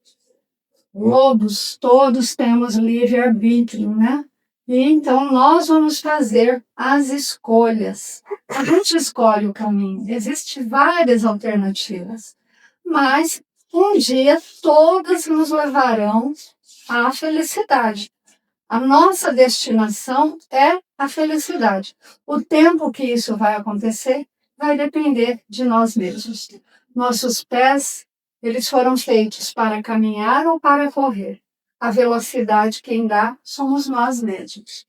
lobos, todos temos livre-arbítrio, né? E então nós vamos fazer as escolhas. A gente escolhe o caminho. Existem várias alternativas. Mas um dia todas nos levarão à felicidade. A nossa destinação é a felicidade. O tempo que isso vai acontecer vai depender de nós mesmos. Nossos pés, eles foram feitos para caminhar ou para correr. A velocidade quem dá somos nós mesmos.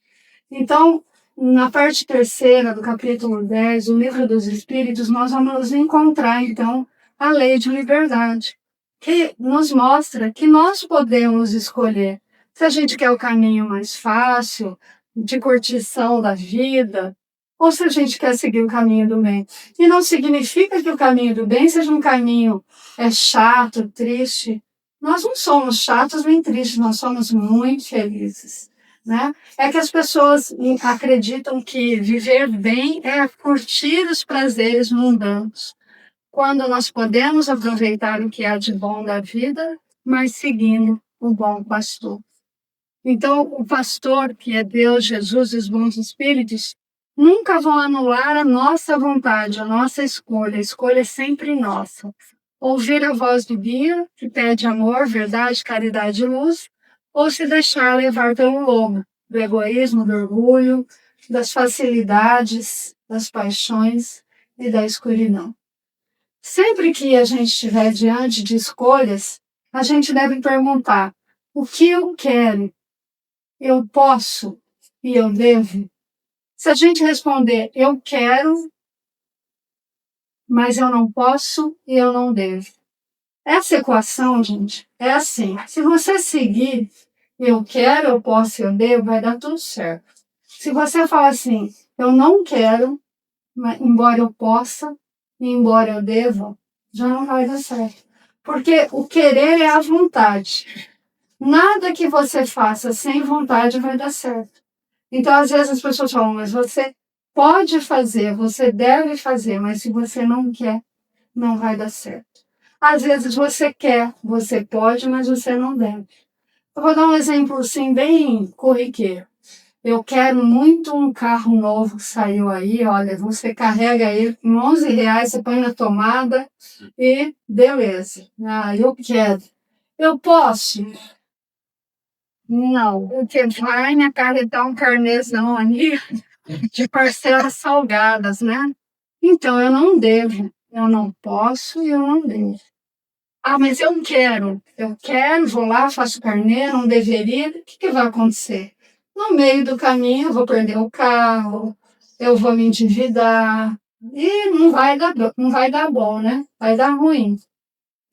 Então, na parte terceira do capítulo 10, o livro dos Espíritos, nós vamos encontrar, então, a lei de liberdade, que nos mostra que nós podemos escolher se a gente quer o caminho mais fácil, de curtição da vida, ou se a gente quer seguir o caminho do bem. E não significa que o caminho do bem seja um caminho chato, triste. Nós não somos chatos nem tristes, nós somos muito felizes. Né? É que as pessoas acreditam que viver bem é curtir os prazeres mundanos, quando nós podemos aproveitar o que há de bom da vida, mas seguindo o bom pastor. Então, o pastor, que é Deus, Jesus e os bons espíritos, nunca vão anular a nossa vontade, a nossa escolha. A escolha é sempre nossa. Ouvir a voz do guia, que pede amor, verdade, caridade e luz, ou se deixar levar pelo lobo, do egoísmo, do orgulho, das facilidades, das paixões e da escuridão. Sempre que a gente estiver diante de escolhas, a gente deve perguntar: o que eu quero? Eu posso e eu devo? Se a gente responder, eu quero, mas eu não posso e eu não devo. Essa equação, gente, é assim. Se você seguir, eu quero, eu posso e eu devo, vai dar tudo certo. Se você falar assim, eu não quero, mas, embora eu possa e embora eu deva, já não vai dar certo. Porque o querer é a vontade. Nada que você faça sem vontade vai dar certo. Então, às vezes as pessoas falam, mas você pode fazer, você deve fazer, mas se você não quer, não vai dar certo. Às vezes você quer, você pode, mas você não deve. Eu vou dar um exemplo assim, bem corriqueiro. Eu quero muito um carro novo que saiu aí, olha, você carrega ele com R$11, você põe na tomada e beleza. Ah, eu quero. Eu posso? Não, porque vai me acarretar um carnezão ali de parcelas salgadas, né? Então, eu não devo, eu não posso e eu não devo. Ah, mas eu quero, vou lá, faço carnê, não deveria, o que vai acontecer? No meio do caminho, eu vou perder o carro, eu vou me endividar, e não vai dar bom, né? Vai dar ruim.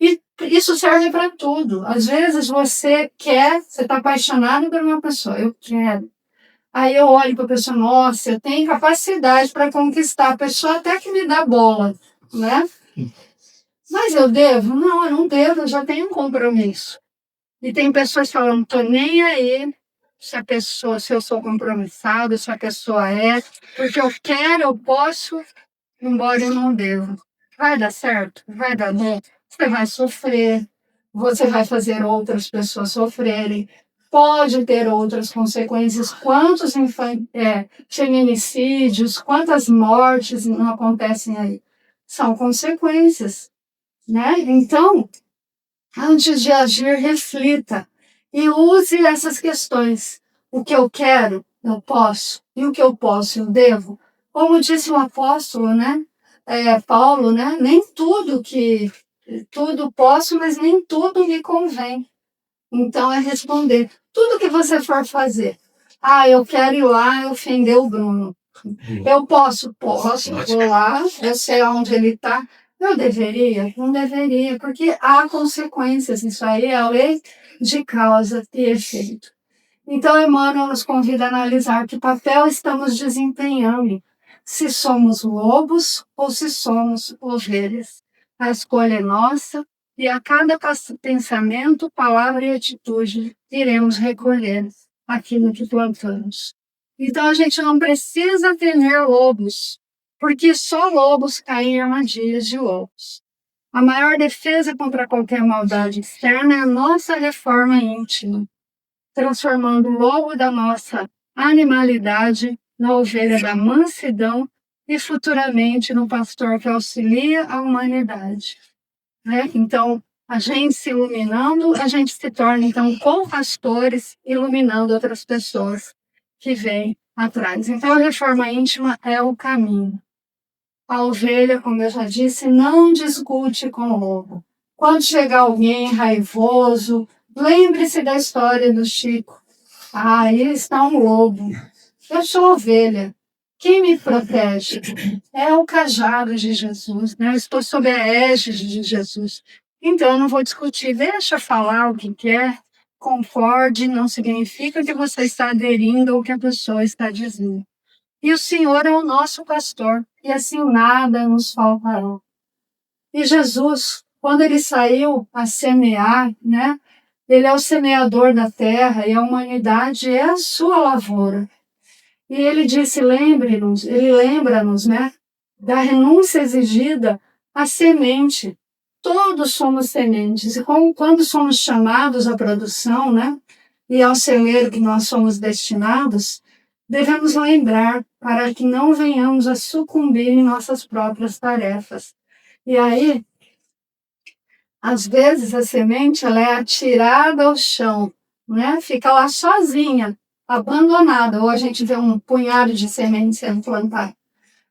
E isso serve para tudo. Às vezes você está apaixonado por uma pessoa, eu quero. Aí eu olho para a pessoa, nossa, eu tenho capacidade para conquistar a pessoa até que me dá bola, né? Mas eu devo? Não, eu não devo, eu já tenho um compromisso. E tem pessoas falando, tô nem aí se eu sou compromissado, se a pessoa é, porque eu quero, eu posso, embora eu não devo. Vai dar certo? Vai dar bom? Você vai sofrer, você vai fazer outras pessoas sofrerem, pode ter outras consequências. Quantos feminicídios, quantas mortes não acontecem aí? São consequências, né? Então, antes de agir, reflita e use essas questões. O que eu quero, eu posso, e o que eu posso, eu devo. Como disse o apóstolo, né? Paulo, né? Nem tudo posso, mas nem tudo me convém. Então é responder. Tudo que você for fazer. Ah, eu quero ir lá ofender o Bruno. Eu posso, vou lá, eu sei onde ele está. Eu deveria? Não deveria, porque há consequências. Isso aí é a lei de causa e efeito. Então, Emmanuel nos convida a analisar que papel estamos desempenhando, se somos lobos ou se somos ovelhas. A escolha é nossa e a cada pensamento, palavra e atitude iremos recolher aquilo que plantamos. Então, a gente não precisa temer lobos, porque só lobos caem em armadilhas de lobos. A maior defesa contra qualquer maldade externa é a nossa reforma íntima, transformando o lobo da nossa animalidade na ovelha da mansidão e futuramente no pastor que auxilia a humanidade. Né? Então, A gente se iluminando, a gente se torna, então, co-pastores, iluminando outras pessoas que vêm atrás. Então, a reforma íntima é o caminho. A ovelha, como eu já disse, não discute com o lobo. Quando chegar alguém raivoso, lembre-se da história do Chico. Ah, aí está um lobo. Eu sou ovelha. Quem me protege? É o cajado de Jesus, né? Eu estou sob a égide de Jesus. Então, eu não vou discutir. Deixa eu falar o que quer. Concorde não significa que você está aderindo ao que a pessoa está dizendo. E o Senhor é o nosso pastor, e assim nada nos faltará. E Jesus, quando ele saiu a semear, né? Ele é o semeador da terra e a humanidade é a sua lavoura. E ele disse, lembre-nos, ele lembra-nos, né? Da renúncia exigida à semente. Todos somos sementes. E quando somos chamados à produção, né? E ao celeiro que nós somos destinados, devemos lembrar para que não venhamos a sucumbir em nossas próprias tarefas. E aí, às vezes a semente ela é atirada ao chão, né? Fica lá sozinha, abandonada. Ou a gente vê um punhado de sementes sendo plantadas.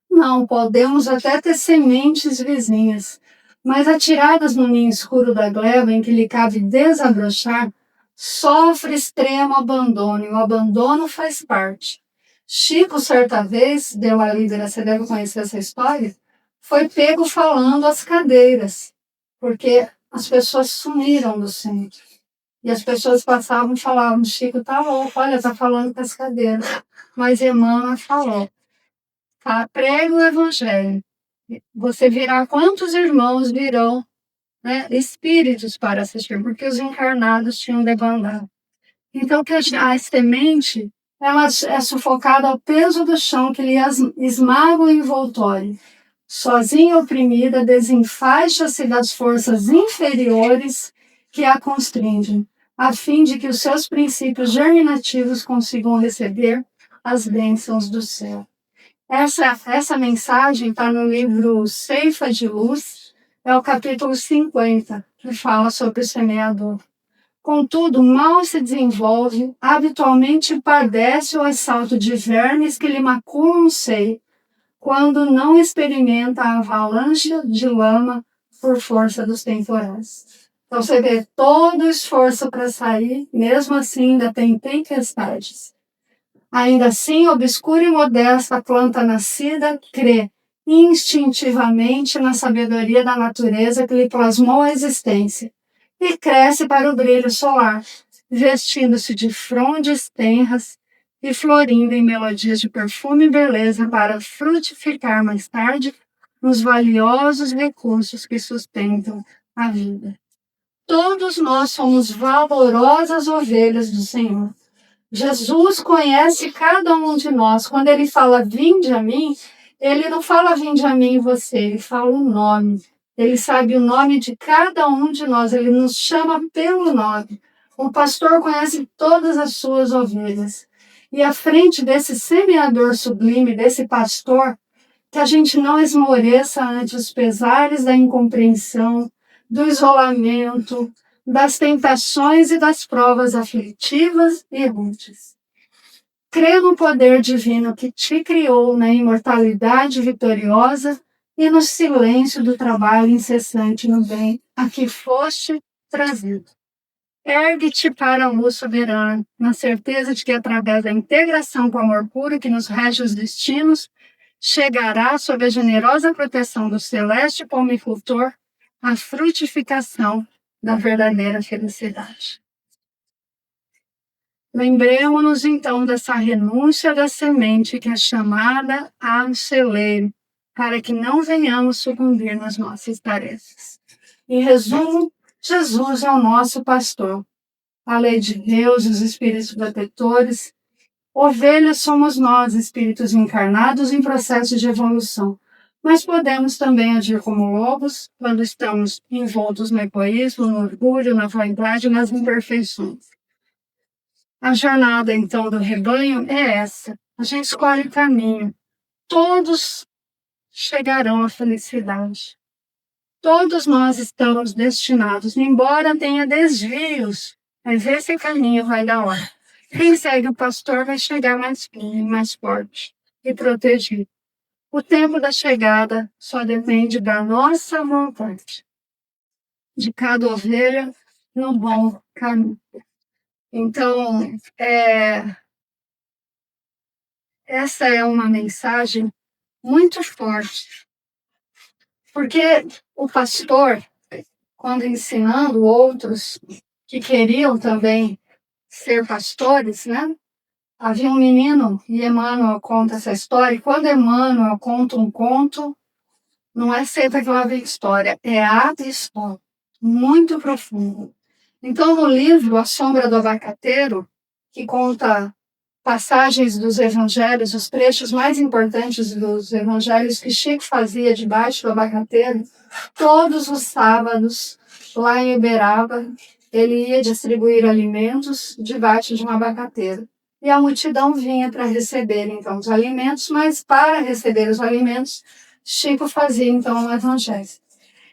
Não, podemos até ter sementes vizinhas, mas atiradas no ninho escuro da gleba em que lhe cabe desabrochar, sofre extremo abandono, e o abandono faz parte. Chico, certa vez, deu a líder, você deve conhecer essa história, foi pego falando às cadeiras, porque as pessoas sumiram do centro. E as pessoas passavam e falavam, Chico tá louco, olha, tá falando com as cadeiras. Mas Emmanuel falou, prega o evangelho. Você virá, quantos irmãos virão, né, espíritos para assistir, porque os encarnados tinham debandado. Então, que a semente, ela é sufocada ao peso do chão que lhe esmaga o envoltório. Sozinha oprimida, desenfaixa-se das forças inferiores que a constringem, a fim de que os seus princípios germinativos consigam receber as bênçãos do céu. Essa mensagem está no livro Ceifa de Luz, é o capítulo 50, que fala sobre o semeador. Contudo, mal se desenvolve, habitualmente padece o assalto de vermes que lhe maculam o seio, quando não experimenta a avalanche de lama por força dos temporais. Então você vê todo o esforço para sair, mesmo assim ainda tem tempestades. Ainda assim, obscura e modesta a planta nascida crê instintivamente na sabedoria da natureza que lhe plasmou a existência e cresce para o brilho solar, vestindo-se de frondes tenras e florindo em melodias de perfume e beleza para frutificar mais tarde nos valiosos recursos que sustentam a vida. Todos nós somos valorosas ovelhas do Senhor. Jesus conhece cada um de nós. Quando ele fala, vinde a mim, ele não fala, vinde a mim e você, ele fala o nome. Ele sabe o nome de cada um de nós, ele nos chama pelo nome. O pastor conhece todas as suas ovelhas. E à frente desse semeador sublime, desse pastor, que a gente não esmoreça ante os pesares da incompreensão, do isolamento, das tentações e das provas aflitivas e rudes. Crê no poder divino que te criou na imortalidade vitoriosa e no silêncio do trabalho incessante no bem a que foste trazido. Ergue-te para a luz soberana, na certeza de que através da integração com o amor puro que nos rege os destinos, chegará sob a generosa proteção do celeste palmicultor a frutificação da verdadeira felicidade. Lembremos-nos então dessa renúncia da semente que é chamada ao celeiro, para que não venhamos sucumbir nas nossas tarefas. Em resumo, Jesus é o nosso pastor. A lei de Deus, os espíritos protetores. Ovelhas somos nós, espíritos encarnados em processo de evolução. Mas podemos também agir como lobos quando estamos envoltos no egoísmo, no orgulho, na vaidade e nas imperfeições. A jornada, então, do rebanho é essa. A gente escolhe o caminho. Todos chegarão à felicidade. Todos nós estamos destinados, embora tenha desvios, mas esse caminho vai dar hora. Quem segue o pastor vai chegar mais firme, mais forte e protegido. O tempo da chegada só depende da nossa vontade, de cada ovelha no bom caminho. Então, essa é uma mensagem muito forte, porque o pastor, quando ensinando outros que queriam também ser pastores, né? Havia um menino, e Emmanuel conta essa história, e quando Emmanuel conta um conto, não é senta que lá vem história, é ato e história, muito profundo. Então, no livro A Sombra do Abacateiro, que conta passagens dos evangelhos, os trechos mais importantes dos evangelhos que Chico fazia debaixo do abacateiro, todos os sábados, lá em Uberaba, ele ia distribuir alimentos debaixo de um abacateiro. E a multidão vinha para receber, então, os alimentos, mas para receber os alimentos, Chico fazia, então, um evangelho.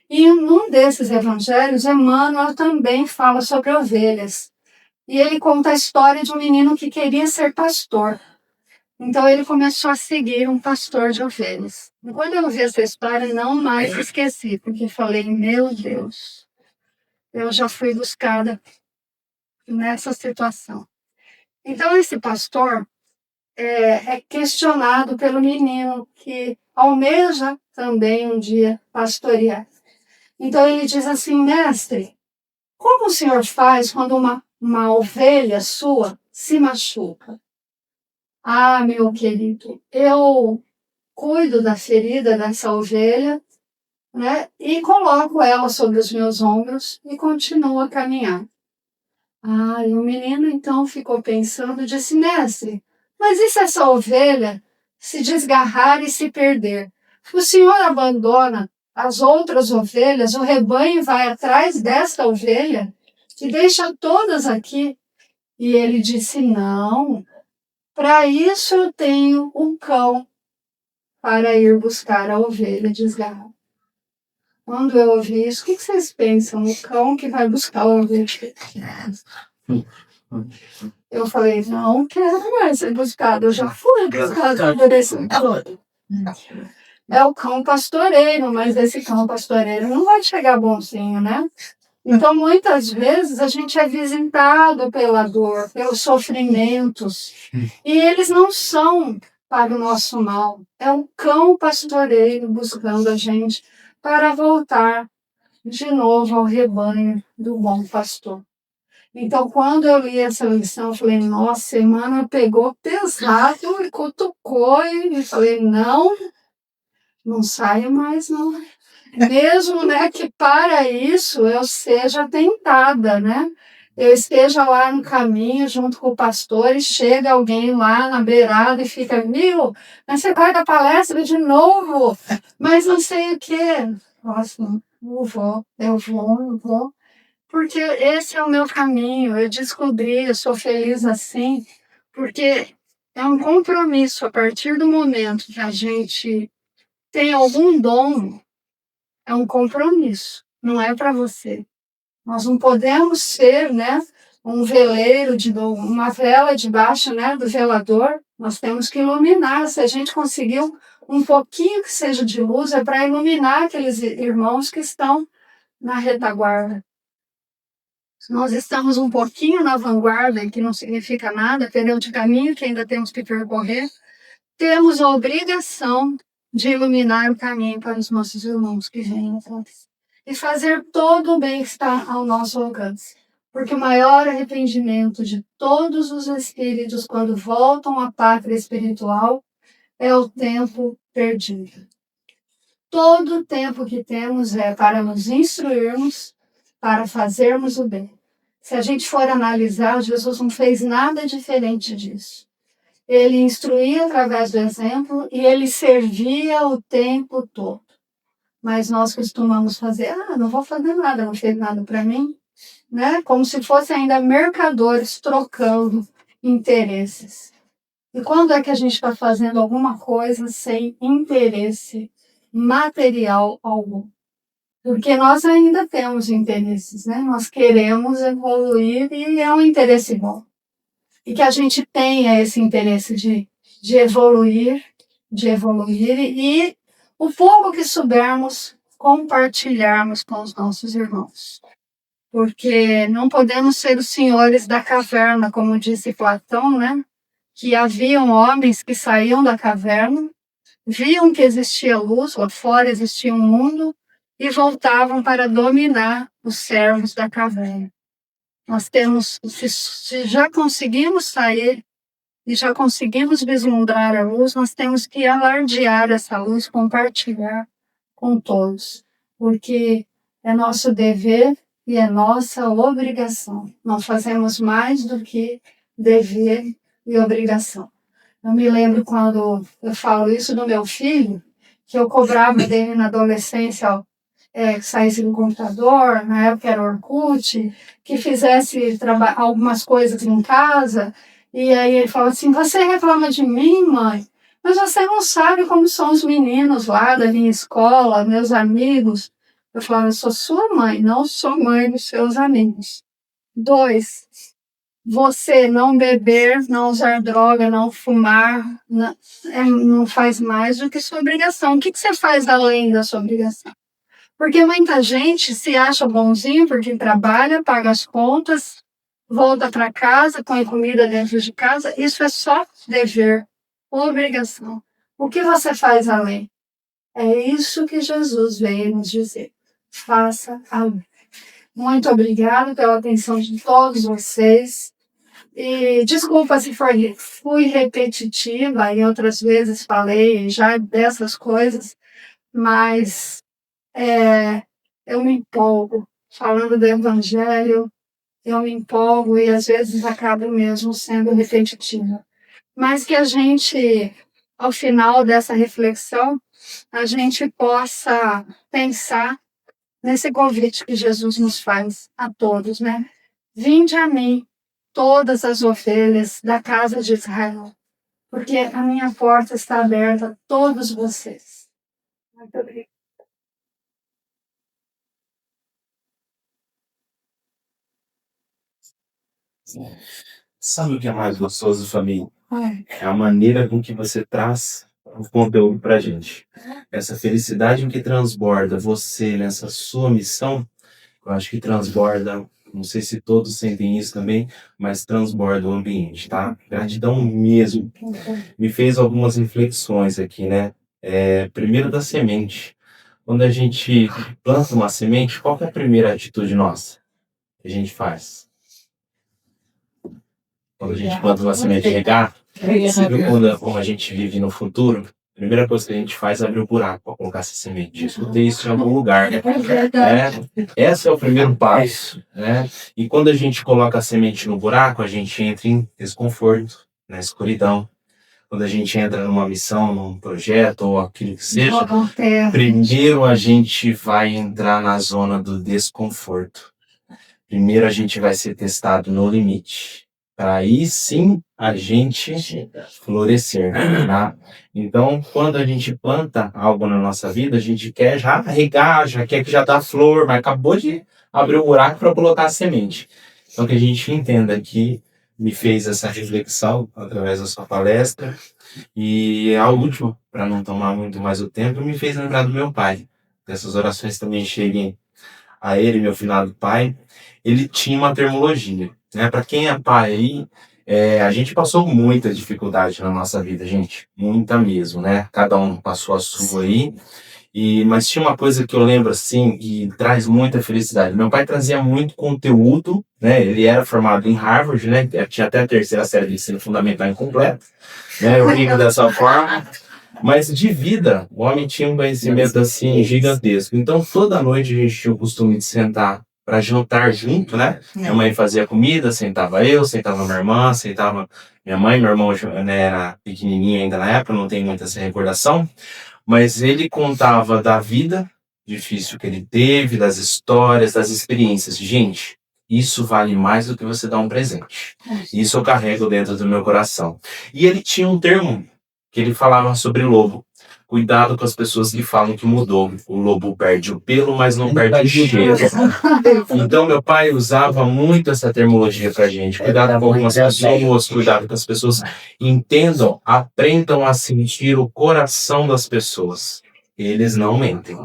E num desses evangelhos, Emmanuel também fala sobre ovelhas. E ele conta a história de um menino que queria ser pastor. Então ele começou a seguir um pastor de ovelhas. E quando eu vi essa história, não mais esqueci, porque falei, meu Deus, eu já fui buscada nessa situação. Então esse pastor é questionado pelo menino que almeja também um dia pastorear. Então ele diz assim, mestre, como o senhor faz quando uma ovelha sua se machuca? Ah, meu querido, eu cuido da ferida dessa ovelha, né? E coloco ela sobre os meus ombros e continuo a caminhar. Ah, e o menino então ficou pensando e disse, mestre, mas e se essa ovelha se desgarrar e se perder? O senhor abandona as outras ovelhas, o rebanho vai atrás desta ovelha e deixa todas aqui? E ele disse, não, para isso eu tenho um cão para ir buscar a ovelha desgarrada. Quando eu ouvi isso, o que vocês pensam? O cão que vai buscar a ovelha? Eu falei, não quero mais ser buscado, eu já fui buscado por esse cão. É o cão pastoreiro, mas esse cão pastoreiro não vai chegar bonzinho, né? Então, muitas vezes, a gente é visitado pela dor, pelos sofrimentos, e eles não são para o nosso mal. É um cão pastoreiro buscando a gente para voltar de novo ao rebanho do bom pastor. Então, quando eu li essa lição, eu falei, nossa, Emmanuel pegou pesado e cutucou e falei, não saio mais, não. Mesmo, né, que para isso eu seja tentada, né? Eu esteja lá no caminho junto com o pastor e chega alguém lá na beirada e fica, mas você vai dar palestra de novo, mas não sei o quê. Nossa, eu vou, porque esse é o meu caminho, eu descobri, eu sou feliz assim, porque é um compromisso a partir do momento que a gente tem algum dom, é um compromisso, não é para você. Nós não podemos ser, né, um veleiro, uma vela debaixo, né, do velador. Nós temos que iluminar. Se a gente conseguiu um pouquinho que seja de luz, é para iluminar aqueles irmãos que estão na retaguarda. Nós estamos um pouquinho na vanguarda, que não significa nada, perante o caminho que ainda temos que percorrer. Temos a obrigação de iluminar o caminho para os nossos irmãos que vêm atrás. E fazer todo o bem que está ao nosso alcance. Porque o maior arrependimento de todos os espíritos quando voltam à pátria espiritual é o tempo perdido. Todo o tempo que temos é para nos instruirmos, para fazermos o bem. Se a gente for analisar, Jesus não fez nada diferente disso. Ele instruía através do exemplo e ele servia o tempo todo. Mas nós costumamos fazer, não vou fazer nada, não fez nada para mim, né? Como se fossem ainda mercadores trocando interesses. E quando é que a gente está fazendo alguma coisa sem interesse material algum? Porque nós ainda temos interesses, né? Nós queremos evoluir e é um interesse bom. E que a gente tenha esse interesse de evoluir e o pouco que soubermos compartilharmos com os nossos irmãos. Porque não podemos ser os senhores da caverna, como disse Platão, né? Que haviam homens que saíam da caverna, viam que existia luz, lá fora existia um mundo, e voltavam para dominar os servos da caverna. Nós temos, se já conseguimos sair e já conseguimos vislumbrar a luz, nós temos que alardear essa luz, compartilhar com todos, porque é nosso dever e é nossa obrigação. Não fazemos mais do que dever e obrigação. Eu me lembro quando eu falo isso do meu filho, que eu cobrava dele na adolescência que saísse do computador, na época era Orkut, que fizesse algumas coisas em casa, e aí ele falou assim, você reclama de mim, mãe? Mas você não sabe como são os meninos lá da minha escola, meus amigos. Eu falava, eu sou sua mãe, não sou mãe dos seus amigos. 2, você não beber, não usar droga, não fumar, não faz mais do que sua obrigação. O que você faz além da sua obrigação? Porque muita gente se acha bonzinho porque trabalha, paga as contas, volta para casa, põe comida dentro de casa. Isso é só dever, obrigação. O que você faz além? É isso que Jesus veio nos dizer. Faça além. Muito obrigada pela atenção de todos vocês. E desculpa se fui repetitiva e outras vezes falei já dessas coisas, mas eu me empolgo falando do Evangelho, eu me empolgo e às vezes acabo mesmo sendo repetitiva. Mas que a gente, ao final dessa reflexão, a gente possa pensar nesse convite que Jesus nos faz a todos, né? Vinde a mim, todas as ovelhas da casa de Israel, porque a minha porta está aberta a todos vocês. Muito obrigada. Sabe o que é mais gostoso, família? É a maneira com que você traz o conteúdo pra gente. Essa felicidade que transborda você nessa sua missão, eu acho que transborda, não sei se todos sentem isso também, mas transborda o ambiente, tá? Gratidão mesmo. Me fez algumas reflexões aqui, né? Primeiro da semente. Quando a gente planta uma semente, qual que é a primeira atitude nossa que a gente faz? Quando a gente planta uma semente, regar, você viu como a gente vive no futuro? A primeira coisa que a gente faz é abrir o buraco para colocar essa semente. Eu escutei isso em algum lugar, né? Esse é o primeiro passo, né? E quando a gente coloca a semente no buraco, a gente entra em desconforto, na escuridão. Quando a gente entra numa missão, num projeto ou aquilo que seja, primeiro a gente vai entrar na zona do desconforto. Primeiro a gente vai ser testado no limite. Para aí sim a gente florescer, tá? Então, quando a gente planta algo na nossa vida, a gente quer já regar, já quer que já dá flor, mas acabou de abrir o buraco para colocar a semente. Então, que a gente entenda que me fez essa reflexão através da sua palestra. E a última, para não tomar muito mais o tempo, me fez lembrar do meu pai. Essas orações também cheguem a ele, meu finado pai. Ele tinha uma termologia, né? Para quem é pai aí, a gente passou muita dificuldade na nossa vida, gente. Muita mesmo, né? Cada um passou a sua aí. Mas tinha uma coisa que eu lembro, assim, que traz muita felicidade. Meu pai trazia muito conteúdo, né? Ele era formado em Harvard, né? Tinha até a terceira série de ensino fundamental incompleta, né? Eu digo dessa forma. Mas de vida, o homem tinha um conhecimento, assim, gigantesco. Então, toda noite a gente tinha o costume de sentar para jantar junto, né? Minha mãe fazia comida, sentava eu, sentava minha irmã, sentava minha mãe. Meu irmão, né, era pequenininho ainda na época, não tenho muita essa recordação. Mas ele contava da vida difícil que ele teve, das histórias, das experiências. Gente, isso vale mais do que você dar um presente. Isso eu carrego dentro do meu coração. E ele tinha um termo que ele falava sobre lobo. Cuidado com as pessoas que falam que mudou. O lobo perde o pelo, mas não perde o cheiro. Então, meu pai usava muito essa terminologia pra gente. Cuidado com algumas pessoas, cuidado com as pessoas. Entendam, aprendam a sentir o coração das pessoas. Eles não mentem.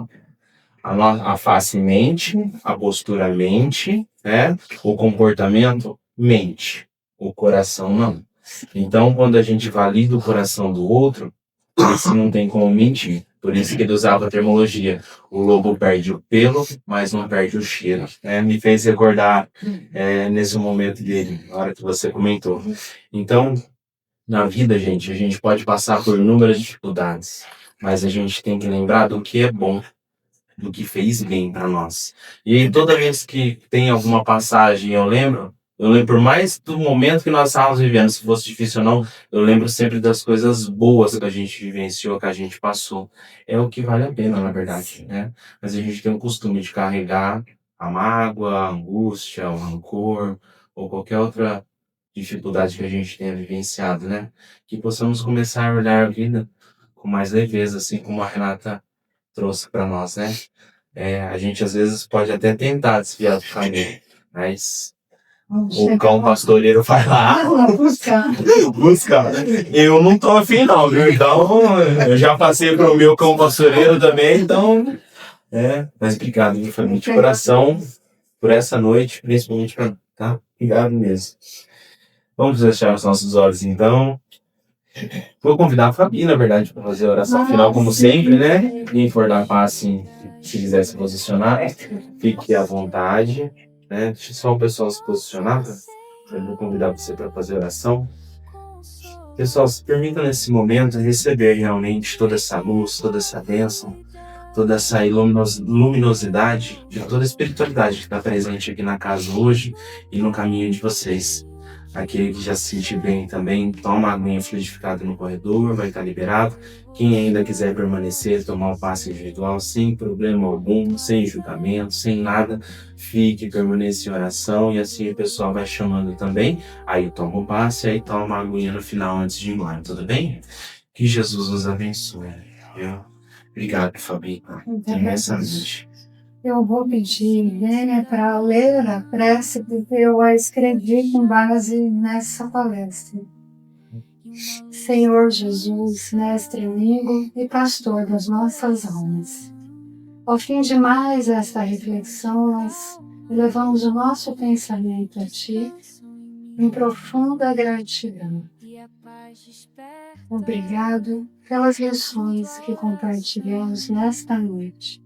A face mente, a postura mente, né? O comportamento mente. O coração não. Então, quando a gente valida o coração do outro, esse não tem como mentir. Por isso que ele usava a terminologia. O lobo perde o pelo, mas não perde o cheiro. Me fez recordar nesse momento dele, na hora que você comentou. Então, na vida, gente, a gente pode passar por inúmeras dificuldades, mas a gente tem que lembrar do que é bom, do que fez bem para nós. E aí, toda vez que tem alguma passagem, eu lembro por mais do momento que nós estávamos vivendo, se fosse difícil ou não, eu lembro sempre das coisas boas que a gente vivenciou, que a gente passou. É o que vale a pena, na verdade, né? Mas a gente tem o costume de carregar a mágoa, a angústia, o rancor, ou qualquer outra dificuldade que a gente tenha vivenciado, né? Que possamos começar a olhar a vida com mais leveza, assim como a Renata trouxe para nós, né? A gente às vezes pode até tentar desviar do caminho, mas o cão pastoreiro vai lá buscar. Eu não tô afim não, viu? Então, eu já passei pro meu cão pastoreiro também, então... Mas obrigado, minha família, de coração, por essa noite, principalmente pra... Tá? Obrigado mesmo. Vamos fechar os nossos olhos, então. Vou convidar a Fabi, na verdade, para fazer a oração final, como sempre, né? Quem for da paz, assim, se quiser se posicionar, fique à vontade. Deixa só o pessoal se posicionar. Eu vou convidar você para fazer a oração. Pessoal, se permita nesse momento receber realmente toda essa luz, toda essa bênção, toda essa luminosidade de toda a espiritualidade que está presente aqui na casa hoje e no caminho de vocês. Aquele que já se sentir bem também, toma a aguinha fluidificada no corredor, vai estar liberado. Quem ainda quiser permanecer, tomar o passe individual sem problema algum, sem julgamento, sem nada, fique, permaneça em oração e assim o pessoal vai chamando também. Aí toma o passe, aí toma a aguinha no final antes de ir embora, tudo bem? Que Jesus nos abençoe. Obrigado, Fabi. Tenha essa noite. Eu vou pedir, para ler a prece, porque eu a escrevi com base nessa palestra. Senhor Jesus, mestre amigo e pastor das nossas almas, ao fim de mais esta reflexão, nós elevamos o nosso pensamento a Ti em profunda gratidão. Obrigado pelas lições que compartilhamos nesta noite,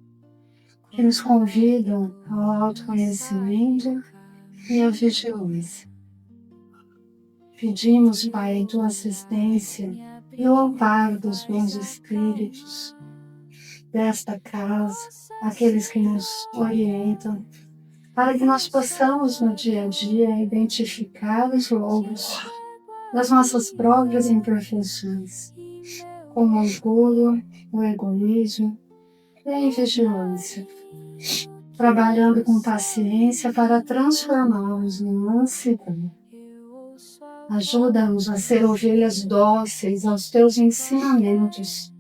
que nos convidam ao autoconhecimento e à vigilância. Pedimos, Pai, Tua assistência e o amparo dos bons espíritos desta casa, aqueles que nos orientam, para que nós possamos no dia a dia identificar os lobos das nossas próprias imperfeições, como o orgulho, o egoísmo e a invigilância, trabalhando com paciência para transformá-los em mansidão. Ajuda-nos a ser ovelhas dóceis aos Teus ensinamentos,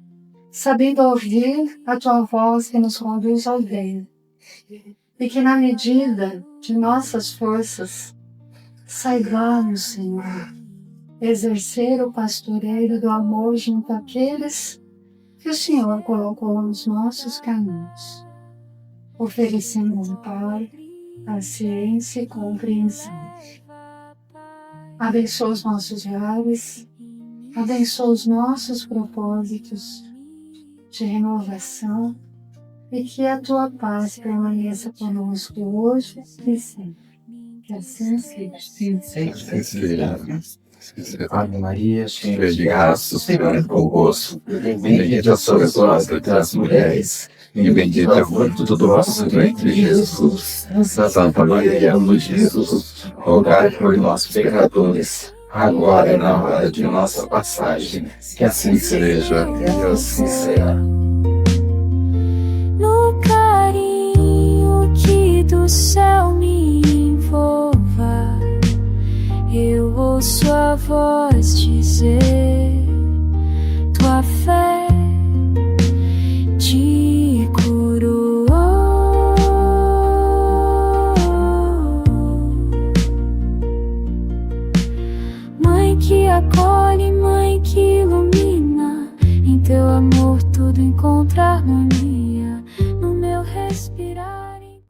sabendo ouvir a Tua voz que nos conduz ao bem, e que na medida de nossas forças, saibamos, Senhor, exercer o pastoreio do amor junto àqueles que o Senhor colocou nos nossos caminhos, oferecendo amparo, paciência e compreensão. Abençoa os nossos lares, abençoa os nossos propósitos de renovação e que a Tua paz permaneça conosco hoje e sempre. Que assim seja. Ave Maria, cheia de graça, o Senhor é convosco. Bendita sois vós entre as mulheres, e bendito é o fruto do vosso ventre, Jesus. Santa Maria, Mãe de Jesus, rogai por nós, pecadores, agora e na hora de nossa passagem. Que assim seja, e assim será. No carinho que do céu me envolva, eu ouço a voz dizer: tua fé que acolhe, mãe que ilumina. Em teu amor tudo encontra harmonia.